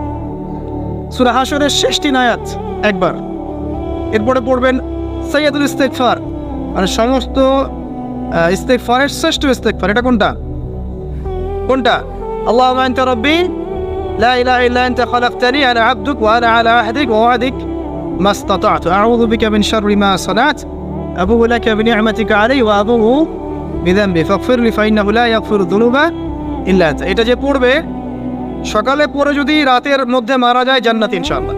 সূরা হাশরের শেষ 3 আয়াত একবার। এরপরে পড়বেন সাইয়্যিদুল ইস্তিগফার, মানে সমস্ত ইস্তিগফারের শ্রেষ্ঠ ইস্তিগফার। এটা কোনটা? আল্লাহুম্মা আনতা রাব্বি লা ইলাহা ইল্লা আনতা খালাকতানি আনা আবদুক ওয়া আনা আলা আহদিক ওয়া ওয়াদিক মাস্তাতা'তু আউযু বিকা মিন শাররি মা সানা'ত আবুউ লাকা বিনি'মাতিকা আলাইয়া ওয়া আবুউ বিযামবি ফাগফিরলি ফাইন্নাহু লা ইয়াগফিরু যুনুবা ইল্লা আনতা। এটা যে পড়বে সকালে পড়ে যদি রাতের মধ্যে মারা যায় জান্নাত ইনশাআল্লাহ,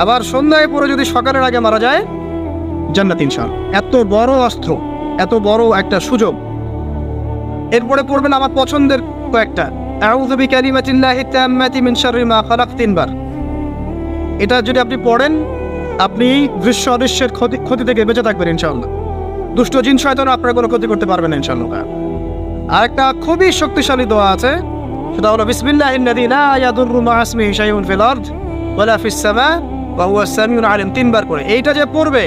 আবার সন্ধ্যায় পড়ে যদি সকালের আগে মারা যায় জান্নাত ইনশাআল্লাহ। এত বড় অস্ত্র, এত বড় একটা সুযোগ। এরপরে পড়বেন আমার পছন্দের কয়েকটা, আউযু বিকালিমাতিল্লাহি তাম্মাতি মিন শাররি মা খালাক 3 বার। এটা যদি আপনি পড়েন আপনি দৃশ্য অদৃশ্যের ক্ষতি থেকে বেঁচে থাকবেন ইনশাআল্লাহ। দুষ্ট জিন শয়তান আপনার কোনো ক্ষতি করতে পারবে না ইনশাআল্লাহ। আরেকটা খুবই শক্তিশালী দোয়া আছে, সেটা হলো বিসমিল্লাহিল্লাযী লা ইয়াদুররু মা ইসমিহি শাইউন ফিল আরদ ওয়ালা ফিস সামা ওয়া হুয়াস সামিউল আলিম 3 বার করে। এইটা যে পড়বে,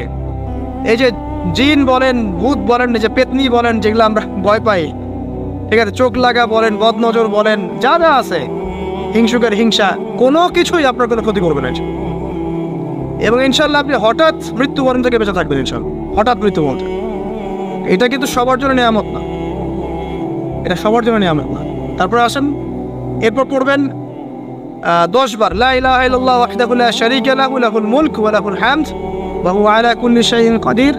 এই যে জিন বলেন, ভূত বলেন, যে পেতনি বলেন, যেগুলো আমরা ভয় পাই, ঠিক আছে, চোখ লাগা বলেন, বদনজর বলেন, যা যা আছে, হিংসুকের হিংসা, কোনো কিছুই আপনার কোনো ক্ষতি করবে না। এবং ইনশাআল্লাহ আপনি হঠাৎ মৃত্যুবরণ থেকে বেঁচে থাকবেন ইনশাআল্লাহ। হঠাৎ মৃত্যু বলতে এটা কিন্তু সবার জন্য নিয়ামত না, এটা সবার জন্য নিয়ামত না। তারপরে আসেন, এরপর পড়বেন 10 বার লা ইলাহা ইল্লাল্লাহ ওয়াহদাহু লা শারীকা লাহু লাহুল মুলক ওয়া লাহুল হামদ ওয়া হুয়া আলা কুল্লি শাইইন কাদির।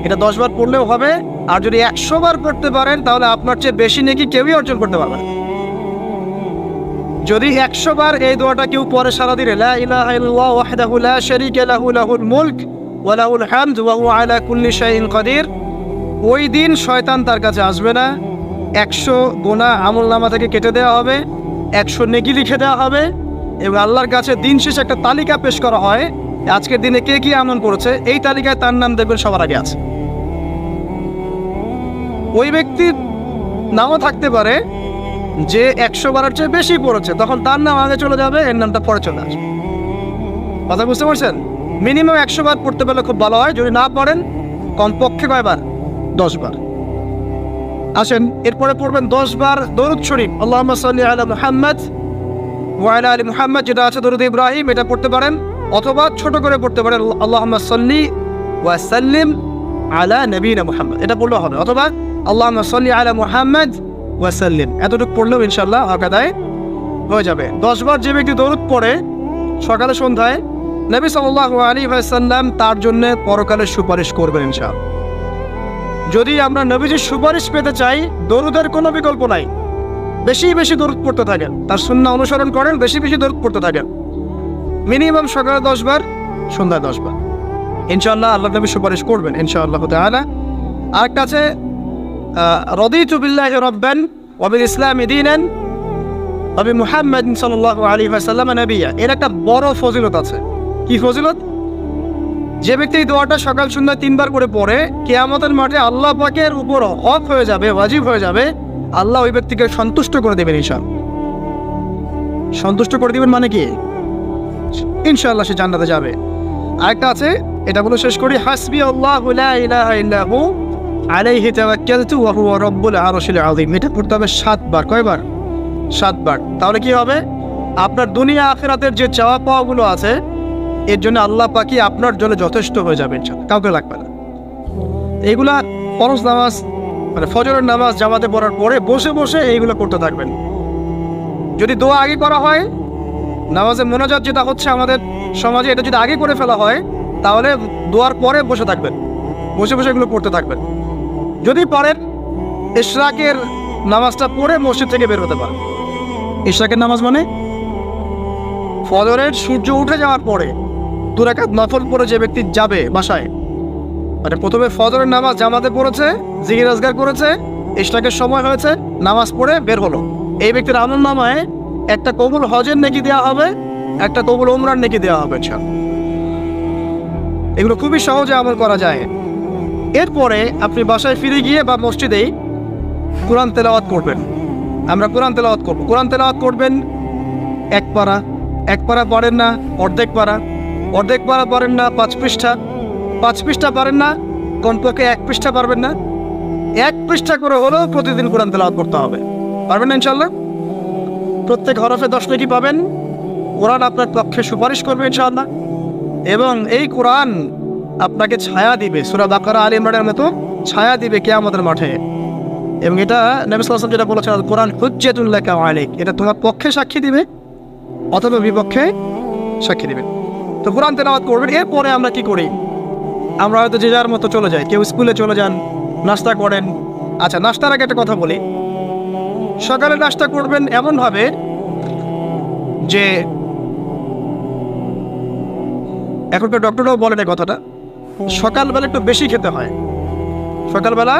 এটা 10 বার পড়লেও হবে। আর যদি 100 বার পড়তে পারেন তাহলে আপনার চেয়ে বেশি নেকি কেউই অর্জন করতে পারবে না। যদি 100 বার এই দোয়াটা কেউ পড়ে সারা দিনে, লা ইলাহা ইল্লাল্লাহ ওয়াহদাহু লা শারীকা লাহু লাহুল মুলক ওয়া লাহুল হামদ ওয়া হুয়া আলা কুল্লি শাইইন কাদির, ওই দিন শয়তান তার কাছে আসবে না। 100 গুনাহ আমলনামা থেকে কেটে দেওয়া হবে, 100 নেকি লিখে দেওয়া হবে, এবং আল্লাহর কাছে দিন শেষে একটা তালিকা পেশ করা হয়, আজকের দিনে কে কি আমল করেছে, এই তালিকায় তার নাম দেখবেন সবার আগে আছে। ওই ব্যক্তির নামও থাকতে পারে যে 100 বারের চেয়ে বেশি পড়েছে, তখন তার নাম আগে চলে যাবে, এর নামটা পরে চলে আসবে। কথা বুঝতে পারছেন? মিনিমাম 100 বার পড়তে পারলে খুব ভালো হয়। যদি না পড়েন কমপক্ষে কয়বার? 10 বার। আসেন, এরপরে পড়বেন 10 বার দরুদ শরীফ, আল্লাহুম্মা সাল্লি আলা মুহাম্মাদ ওয়া আলা আলি মুহাম্মাদ, যেটা আছে দরুদ ইব্রাহিম, এটা পড়তে পারেন, অথবা ছোট করে পড়তে পারেন আল্লাহুম্মা সাল্লি ওয়া সাল্লিম আলা নবিয়িনা মুহাম্মদ, এটা পড়লেও হবে, অথবা আল্লাহুম্মা সাল্লি আলা মুহাম্মাদ ওয়া সাল্লিম, এতটুকু পড়লেও ইনশাআল্লাহ আকাদায় হয়ে যাবে। 10 বার যে ব্যক্তি দরুদ পড়ে সকালে সন্ধ্যায়, নবী সাল্লাল্লাহু আলাইহি ওয়াসাল্লাম তার জন্য পরকালে সুপারিশ করবেন ইনশাআল্লাহ। যদি আমরা নবীজির সুপারিশ পেতে চাই, দরুদের কোনো বিকল্প নাই। বেশি বেশি দরুদ পড়তে থাকেন, তার সুন্নাহ অনুসরণ করেন, বেশি বেশি দরুদ পড়তে থাকেন, মিনিমাম সকালে 10 বার, সন্ধ্যায় 10 বার, ইনশাআল্লাহ আল্লাহ নবী সুপারিশ করবেন ইনশাআল্লাহ তাআলা। আরেকটা আছে রাদিতু বিল্লাহি রাব্বান ওয়া বিল ইসলামি দীনান ওয়া বিমুহাম্মাদিন সাল্লাল্লাহু আলাইহি ওয়াসাল্লাম নবিয়্যা। এর একটা বড় ফজিলত আছে। কি ফজিলত? যে ব্যক্তি এই দোয়াটা সকাল সন্ধ্যা 3 বার করে পড়ে, কিয়ামতের মাঠে আল্লাহ পাকের উপর হক হয়ে যাবে, ওয়াজিব হয়ে যাবে, আল্লাহ ওই ব্যক্তিকে সন্তুষ্ট করে দেবেন ইনশাআল্লাহ। সন্তুষ্ট করে দিবেন মানে কি? ইনশাআল্লাহ সে জান্নাতে যাবে। আরেকটা আছে, এটা বলে শেষ করি, হাসবি আল্লাহু লা ইলাহা ইল্লাহু আলাইহি তাওয়াক্কালতু ওয়া হুয়া রাব্বুল আরশিল আযীম। এটা পড়তে হবে 7 বার। কয়বার? 7 বার। তাহলে কি হবে? আপনার দুনিয়া আখিরাতের যে চাওয়া পাওয়াগুলো আছে এর জন্য আল্লাহ পাকই আপনার জন্য যথেষ্ট হয়ে যাবে, কাউকে লাগবে না। এইগুলা ফরজ নামাজ মানে ফজরের নামাজ জামাতে পড়ার পরে বসে বসে এইগুলো করতে থাকবেন। যদি দোয়া আগে করা হয়, নামাজে মোনাজাত যেটা হচ্ছে আমাদের সমাজে, এটা যদি আগে করে ফেলা হয় তাহলে দোয়ার পরে বসে থাকবেন, বসে বসে এগুলো করতে থাকবেন। যদি পারেন ইশরাকের নামাজটা পড়ে মসজিদ থেকে বের হতে পারেন। ইশরাকের নামাজ মানে ফজরের সূর্য উঠে যাওয়ার পরে 2 রাকাত নফল পড়ে যে ব্যক্তি যাবে বাসায়, মানে প্রথমে ফজরের নামাজ জামাতে পড়েছে, জিকির আজকার করেছে, ইশরাকের সময় হয়েছে, নামাজ পড়ে বের হলো, এই ব্যক্তির আমলনামায় একটা কবুল হজের নেকি দেওয়া হবে, একটা কবুল উমরার নেকি দেওয়া হবে। এগুলো খুবই সহজে আমল করা যায়। এরপরে আপনি বাসায় ফিরে গিয়ে বা মসজিদেই কোরআন তেলাওয়াত করবেন। আমরা কোরআন তেলাওয়াত করব। কোরআন তেলাওয়াত করবেন 1 পারা, 1 পারা পারেন না অর্ধেক পারা, অর্ধেক পারা পারেন না 5 পৃষ্ঠা, 5 পৃষ্ঠা পারেন না কমপক্ষে 1 পৃষ্ঠা পারবেন না, 1 পৃষ্ঠা করে হলেও প্রতিদিন কোরআন তেলাওয়াত করতে হবে। পারবেন না ইনশাআল্লাহ? প্রত্যেক হরফে 10 নেকি পাবেন। কোরআন আপনার পক্ষে সুপারিশ করবে ইনশাআল্লাহ, এবং এই কোরআন আপনাকে ছায়া দিবে, সূরা বাকারা আলে ইমরানের মতো ছায়া দিবে কিয়ামতের মাঠে। এবং এটা নবী সাল্লাল্লাহু আলাইহি ওয়াসাল্লাম যেটা বলেছেন, কোরআন হুজ্জাতুল লাকা ওয়া আলাইক, এটা তোমার পক্ষে সাক্ষী দিবে অথবা বিপক্ষে সাক্ষী দিবে। তো কোরআন তেলাওয়াত করবেন। এরপরে আমরা কি করি? আমরা হয়তো যে যার মতো চলে যাই, কেউ স্কুলে চলে যান, নাস্তা করেন। আচ্ছা, নাস্তার আগে একটা কথা বলি। সকালে নাস্তা করবেন এমনভাবে যে, এখনকার ডক্টররাও বলেন এই কথাটা, সকালবেলা একটু বেশি খেতে হয়, সকালবেলা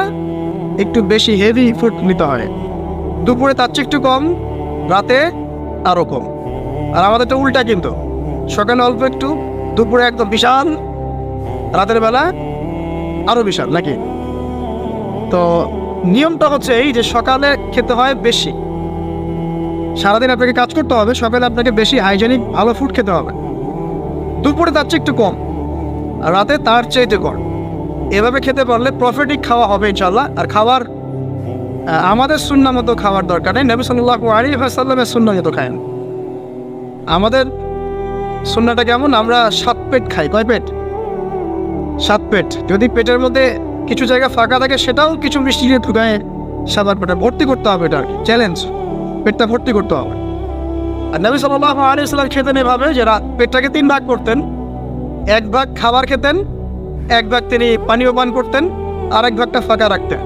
একটু বেশি হেভি ফুড নিতে হয়, দুপুরে তার চেয়ে একটু কম, রাতে আরও কম। আর আমাদেরটা উল্টা, কিন্তু সকালে অল্প একটু, দুপুরে একদম বিশাল, রাতের বেলা আরও বিশাল, নাকি? তো নিয়মটা হচ্ছে এই যে সকালে খেতে হয় বেশি, সারাদিন আপনাকে কাজ করতে হবে, সকালে আপনাকে বেশি হাইজেনিক ভালো ফুড খেতে হবে, দুপুরে তার চেয়ে একটু কম, আর রাতে তার চেয়ে কম। এভাবে খেতে পারলে প্রফিটিক খাওয়া হবে ইনশাল্লাহ। আর খাবার আমাদের সুন্নাহ মতো খাওয়ার দরকার নেই, নবী সাল্লাল্লাহু আলাইহি ওয়াসাল্লামের সুন্নাহ মতো খায়েন। আমাদের সুন্নাহটা কেমন? আমরা 7 পেট খাই। কয় পেট? 7 পেট। যদি পেটের মধ্যে কিছু জায়গা ফাঁকা থাকে সেটাও কিছু মিষ্টি দিয়ে ঢুকায় 7 পেটে ভর্তি করতে হবে। এটা চ্যালেঞ্জ, পেটটা ভর্তি করতে হবে। আর নবী সাল্লাল্লাহু আলাইহি ওয়াসাল্লাম খেতেন এভাবে যে পেটটাকে 3 ভাগ করতেন, 1 ভাগ খাবার খেতেন, 1 ভাগ তিনি পানীয় পান করতেন, আর 1 ভাগটা ফাঁকা রাখতেন।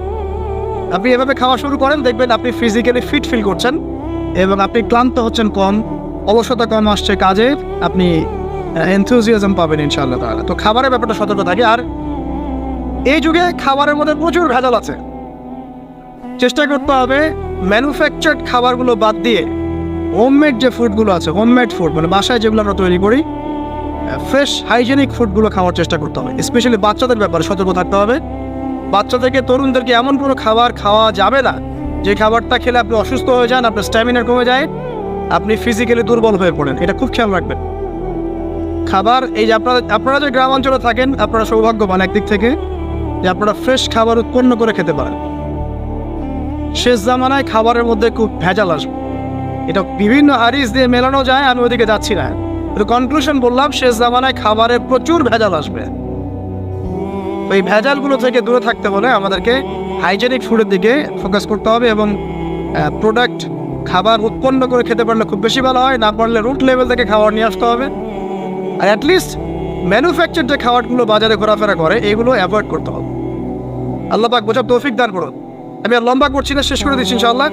আপনি এভাবে খাওয়া শুরু করেন, দেখবেন আপনি ফিজিক্যালি ফিট ফিল করছেন এবং আপনি ক্লান্ত হচ্ছেন কম, অলসতা কম আসছে কাজে, আপনি এনথুজিয়াজম পাবেন ইনশাআল্লাহ তাআলা। তো খাবারের ব্যাপারটা সতর্ক থাকে। আর এই যুগে খাবারের মধ্যে প্রচুর ভেজাল আছে, চেষ্টা করতে হবে ম্যানুফ্যাকচার্ড খাবারগুলো বাদ দিয়ে হোমমেড যে ফুডগুলো আছে, হোমমেড ফুড মানে বাসায় যেগুলো আমরা তৈরি করি, ফ্রেশ হাইজেনিক ফুডগুলো খাওয়ার চেষ্টা করতে হবে। স্পেশালি বাচ্চাদের ব্যাপারে সতর্ক থাকতে হবে। বাচ্চা থেকে তরুণদেরকে এমন কোনো খাবার খাওয়া যাবে না যে খাবারটা খেলে আপনি অসুস্থ হয়ে যান, আপনার স্ট্যামিনা কমে যায়, আপনি ফিজিক্যালি দুর্বল হয়ে পড়েন। এটা খুব খেয়াল রাখবেন। খাবার এই যে আপনারা যে গ্রাম অঞ্চলে থাকেন, আপনারা সৌভাগ্যবান একদিক থেকে যে আপনারা ফ্রেশ খাবার উৎপন্ন করে খেতে পারেন। শেষ জামানায় খাবারের মধ্যে খুব ভেজাল আসবে, এটা বিভিন্ন হাদিস দিয়ে মেলানো যায়, আমি ওদিকে যাচ্ছি না। তো কনক্লুশন বললাম, শেষ জামানায় খাবারে প্রচুর ভেজাল আসবে। ওই ভেজালগুলো থেকে দূরে থাকতে হলে আমাদেরকে হাইজেনিক ফুডের দিকে ফোকাস করতে হবে এবং প্রোডাক্ট খাবার উৎপন্ন করে খেতে পারলে খুব বেশি ভালো হয়, না পারলে রুট লেভেল থেকে খাবার নিয়ে আসতে হবে। আর অ্যাটলিস্ট ম্যানুফ্যাকচার যে খাবারগুলো বাজারে ঘোরাফেরা করে এগুলো অ্যাভয়েড করতে হবে। আল্লাহ পাক বোঝার তৌফিক দান করুন। আমি আর লম্বা করছি না, শেষ করে দিচ্ছি ইনশাআল্লাহ।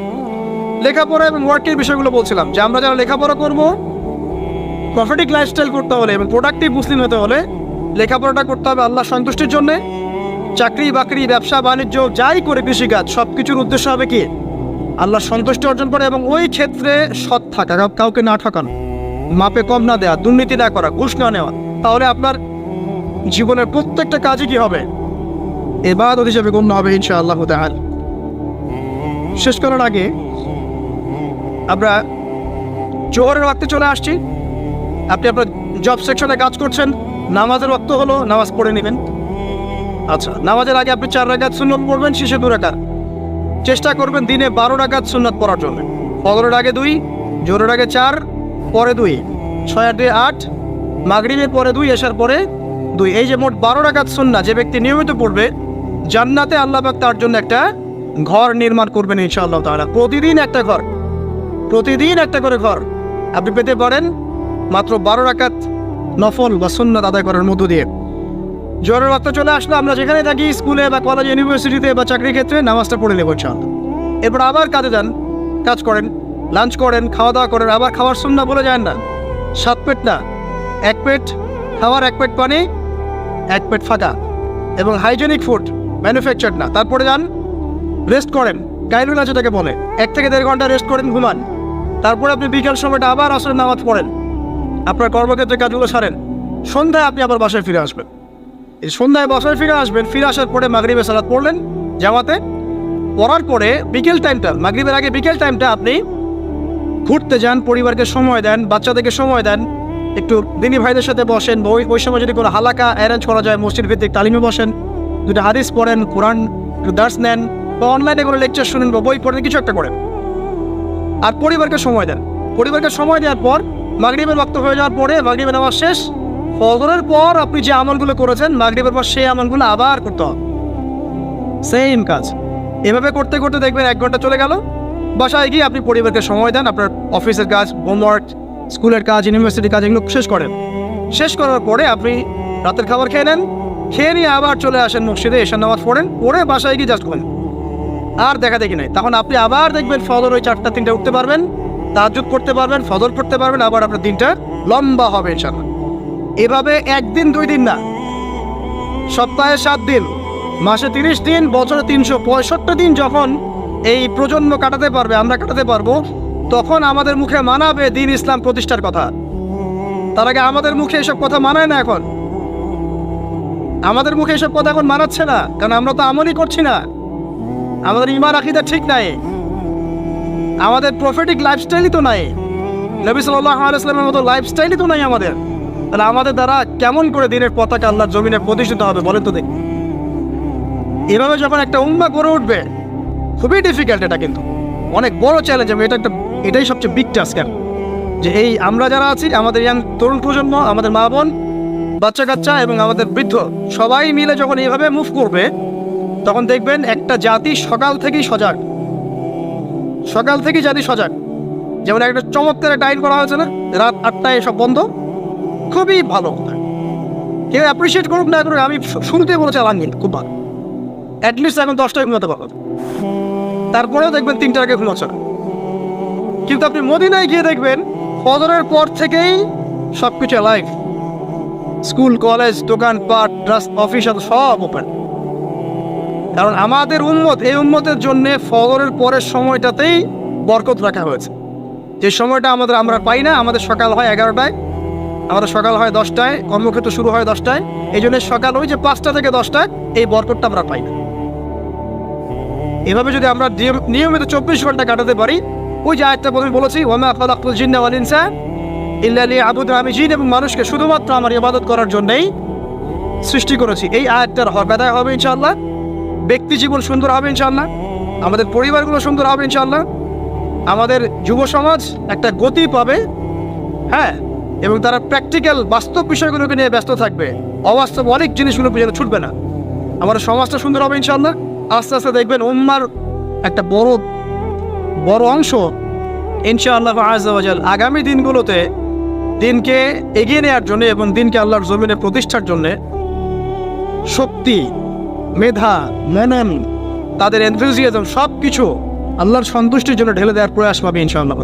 লেখাপড়া এবং ওয়ার্কের বিষয়গুলো বলছিলাম যে আমরা যারা লেখাপড়া করব, প্রফিটিক লাইফস্টাইল করতে হলে এবং প্রোডাক্টিভ মুসলিম হতে হলে লেখাপড়াটা করতে হবে আল্লাহ সন্তুষ্টির জন্যে। চাকরি বাকরি, ব্যবসা বাণিজ্য যাই করে, কৃষিকাজ, সব কিছুর উদ্দেশ্য হবে কি? আল্লাহ সন্তুষ্টি অর্জন করে এবং ওই ক্ষেত্রে সৎ থাকা, কাউকে না ঠকানো, মাপে কম না দেওয়া, দুর্নীতি না করা, ঘুষ না নেওয়া। তাহলে আপনার জীবনের প্রত্যেকটা কাজই কি হবে? ইবাদত হিসেবে গণ্য হবে ইনশাআল্লাহ তাআলা। শেষ করার আগে আমরা জোহরের ওয়াক্তে চলে আসছি। আপনি আপনার জব সেকশনে কাজ করছেন, নামাজের ওয়াক্ত হলো, নামাজ পড়ে নেবেন। আচ্ছা, নামাজের আগে আপনি 4 রাকাত সুন্নত পড়বেন, শেষে 2 রাকাত। চেষ্টা করবেন দিনে 12 রাকাত সুন্নত পড়ার জন্য। ফজরের আগে 2, জোহরের আগে 4, পরে 2, 6 আর 2 8, মাগরিবের পরে 2, এশার পরে 2। এই যে মোট 12 রাকাত সুন্নাত যে ব্যক্তি নিয়মিত পড়বে, জান্নাতে আল্লাহ পাক তার জন্য একটা ঘর নির্মাণ করবেন ইনশাআল্লাহ তাআলা। প্রতিদিন একটা ঘর, প্রতিদিন একটা করে ঘর আপনি পেতে পারেন মাত্র 12 রাকাত নফল বা সুন্নাত আদায় করার মধ্য দিয়ে। জোহরের ওয়াক্ত চলে আসলো, আমরা যেখানে থাকি, স্কুলে বা কলেজ, ইউনিভার্সিটিতে বা চাকরির ক্ষেত্রে, নামাজটা পড়ে নেব ইনশাআল্লাহ। এরপর আবার কাজে যান, কাজ করেন, লাঞ্চ করেন, খাওয়া দাওয়া করেন। আবার খাওয়ার সুন্নাত বলে যান না, 7 পেট না, 1 পেট খাওয়ার, 1 পেট পানি, 1 পেট ফাঁকা, এবং হাইজেনিক ফুড, ম্যানুফ্যাকচার্ড না। তারপরে যান, রেস্ট করেন, কাইলুলা যেটাকে বলে, 1 থেকে 1.5 ঘন্টা রেস্ট করেন, ঘুমান। তারপরে আপনি বিকেল সময়টা আবার আসরের নামাজ পড়েন, আপনার কর্মক্ষেত্রে কাজগুলো সারেন। সন্ধ্যায় আপনি আবার বাসায় ফিরে আসবেন। এই সন্ধ্যায় বাসায় ফিরে আসবেন, ফিরে আসার পরে মাগরিবের সালাত পড়লেন জামাতে। পড়ার পরে বিকেল টাইমটা, মাগরিবের আগে বিকেল টাইমটা আপনি ঘুরতে যান, পরিবারকে সময় দেন, বাচ্চাদেরকে সময় দেন, একটু দিনী ভাইদের সাথে বসেন। ওই সময় যদি কোনো হালাকা অ্যারেঞ্জ করা যায়, মসজিদ ভিত্তিক তালিমে বসেন, 2টা হাদিস পড়েন, কোরআন একটু দার্স নেন, বা অনলাইনে কোনো লেকচার শুনেন বা বই পড়েন, কিছু একটা করেন। আর পরিবারকে সময় দেন। পরিবারকে সময় দেওয়ার পর মাগরিবের ওয়াক্ত হয়ে যাওয়ার পরে, মাগরিবের নামাজ শেষ, ফজরের পর আপনি যে আমলগুলো করেছেন মাগরিবের পর, সেই আমলগুলো আবার করতে হবে, সেম কাজ। এভাবে করতে করতে দেখবেন 1 ঘন্টা চলে গেল। বাসায় গিয়ে আপনি পরিবারকে সময় দেন, আপনার অফিসের কাজ, হোমওয়ার্ক, স্কুলের কাজ, ইউনিভার্সিটির কাজ, এগুলো শেষ করেন। শেষ করার পরে আপনি রাতের খাবার খেয়ে নেন, খেয়ে নিয়ে আবার চলে আসেন মসজিদে, এশার নামাজ পড়েন, পড়ে বাসায় গিয়ে জাস্ট ঘুমেন, আর দেখা দেখি নাই। তখন আপনি আবার দেখবেন ফজর ওই 4টা 3টে উঠতে পারবেন, তাহাজ্জুদ পড়তে পারবেন, ফজর পড়তে পারবেন, আবার আপনার দিনটা লম্বা হবে ইনশাআল্লাহ। এভাবে 1 দিন 2 দিন না, সপ্তাহে 7 দিন, মাসে 30 দিন, বছরে 365 দিন যখন এই প্রজন্ম কাটাতে পারবে, আমরা কাটাতে পারবো, তখন আমাদের মুখে মানাবে দিন ইসলাম প্রতিষ্ঠার কথা। তার আগে আমাদের মুখে এসব কথা মানায় না। এখন আমাদের মুখে এসব কথা এখন মানাচ্ছে না, কারণ আমরা তো আমলই করছি না, আমাদের ঈমান আকীদা ঠিক নাই, আমাদের প্রফেটিক লাইফস্টাইলই তো নাই, নবী সাল্লাল্লাহু আলাইহি ওয়াসাল্লামের মতো লাইফস্টাইলই তো নাই আমাদের। তাহলে আমাদের দ্বারা কেমন করে দিনের পতাকা আল্লাহর জমিনে প্রতিষ্ঠিত হবে বলেন তো দেখি। এভাবে যখন একটা উম্মাহ গড়ে উঠবে, খুবই ডিফিকাল্ট, এটা কিন্তু অনেক বড় চ্যালেঞ্জ হবে। এটাই সবচেয়ে বিগ টাস্ক, যে এই আমরা যারা আছি, আমাদের ইয়াং তরুণ প্রজন্ম, আমাদের মা বোন, বাচ্চা কাচ্চা এবং আমাদের বৃদ্ধ, সবাই মিলে যখন এইভাবে মুভ করবে, তখন দেখবেন একটা জাতি সকাল থেকেই সজাগ, সকাল থেকেই জাতি সজাগ। যেমন একটা চমৎকার একটা আইন করা হয়েছে না, রাত 8টায় সব বন্ধ, খুবই ভালো কথা। কেউ অ্যাপ্রিসিয়েট করুক না করুক, আমি শুরুতেই বলেছি আলহামদুলিল্লাহ, খুব ভালো। অ্যাটলিস্ট এখন 10টায় ঘুমাতে পারবো, তারপরেও দেখবেন 3টার আগে ঘুমাচ্ছে না। কিন্তু আপনি মদিনায় গিয়ে দেখবেন ফজরের পর থেকেই সব কিছু লাইভ, স্কুল, কলেজ, দোকান পাট, অফিস সব ওপেন। কারণ আমাদের উম্মত, এই উম্মতের জন্য ফজরের পরের সময়টাতেই বরকত রাখা হয়েছে। যে সময়টা আমরা পাই না, আমাদের সকাল হয় 11টায়, আমাদের সকাল হয় 10টায়, কর্মক্ষেত্র শুরু হয় 10টায়। এই জন্য সকাল ওই যে 5টা থেকে 10টায় এই বরকতটা আমরা পাই না। এভাবে যদি আমরা নিয়মিত 24 ঘন্টা কাটাতে পারি, ওই যে আয়াতটা প্রথমে বলেছি, ওয়ামা খালাকতুল জিন্না ওয়াল ইনসা ইল্লা লিয়াবুদুন, আমি জিন এবং মানুষকে শুধুমাত্র আমার ইবাদত করার জন্যই সৃষ্টি করেছি। এই আয়াতটার হক আদায় হবে ইনশাআল্লাহ, ব্যক্তি জীবন সুন্দর হবে ইনশাআল্লাহ, আমাদের পরিবারগুলো সুন্দর হবে ইনশাআল্লাহ, আমাদের যুব সমাজ একটা গতি পাবে, হ্যাঁ, এবং তারা প্র্যাকটিক্যাল বাস্তব বিষয়গুলোকে নিয়ে ব্যস্ত থাকবে, অবাস্তব অনেক জিনিসগুলো পিছনে ছুটবে না। আমাদের সমাজটা সুন্দর হবে ইনশাআল্লাহ। আস্তে আস্তে দেখবেন উম্মার একটা বড় অংশ ইনশাআল্লাহ আযজা ওয়া জাল আগামী দিনগুলোতে দিনকে এগিয়ে নেওয়ার জন্য এবং দিনকে আল্লাহর জমিনে প্রতিষ্ঠার জন্য শক্তি, মেধা, মেনন, তাদের এনথুজিয়াজম সব কিছু আল্লাহর সন্তুষ্টির জন্য ঢেলে দেওয়ার প্রয়াস পাবে ইনশাআল্লাহ।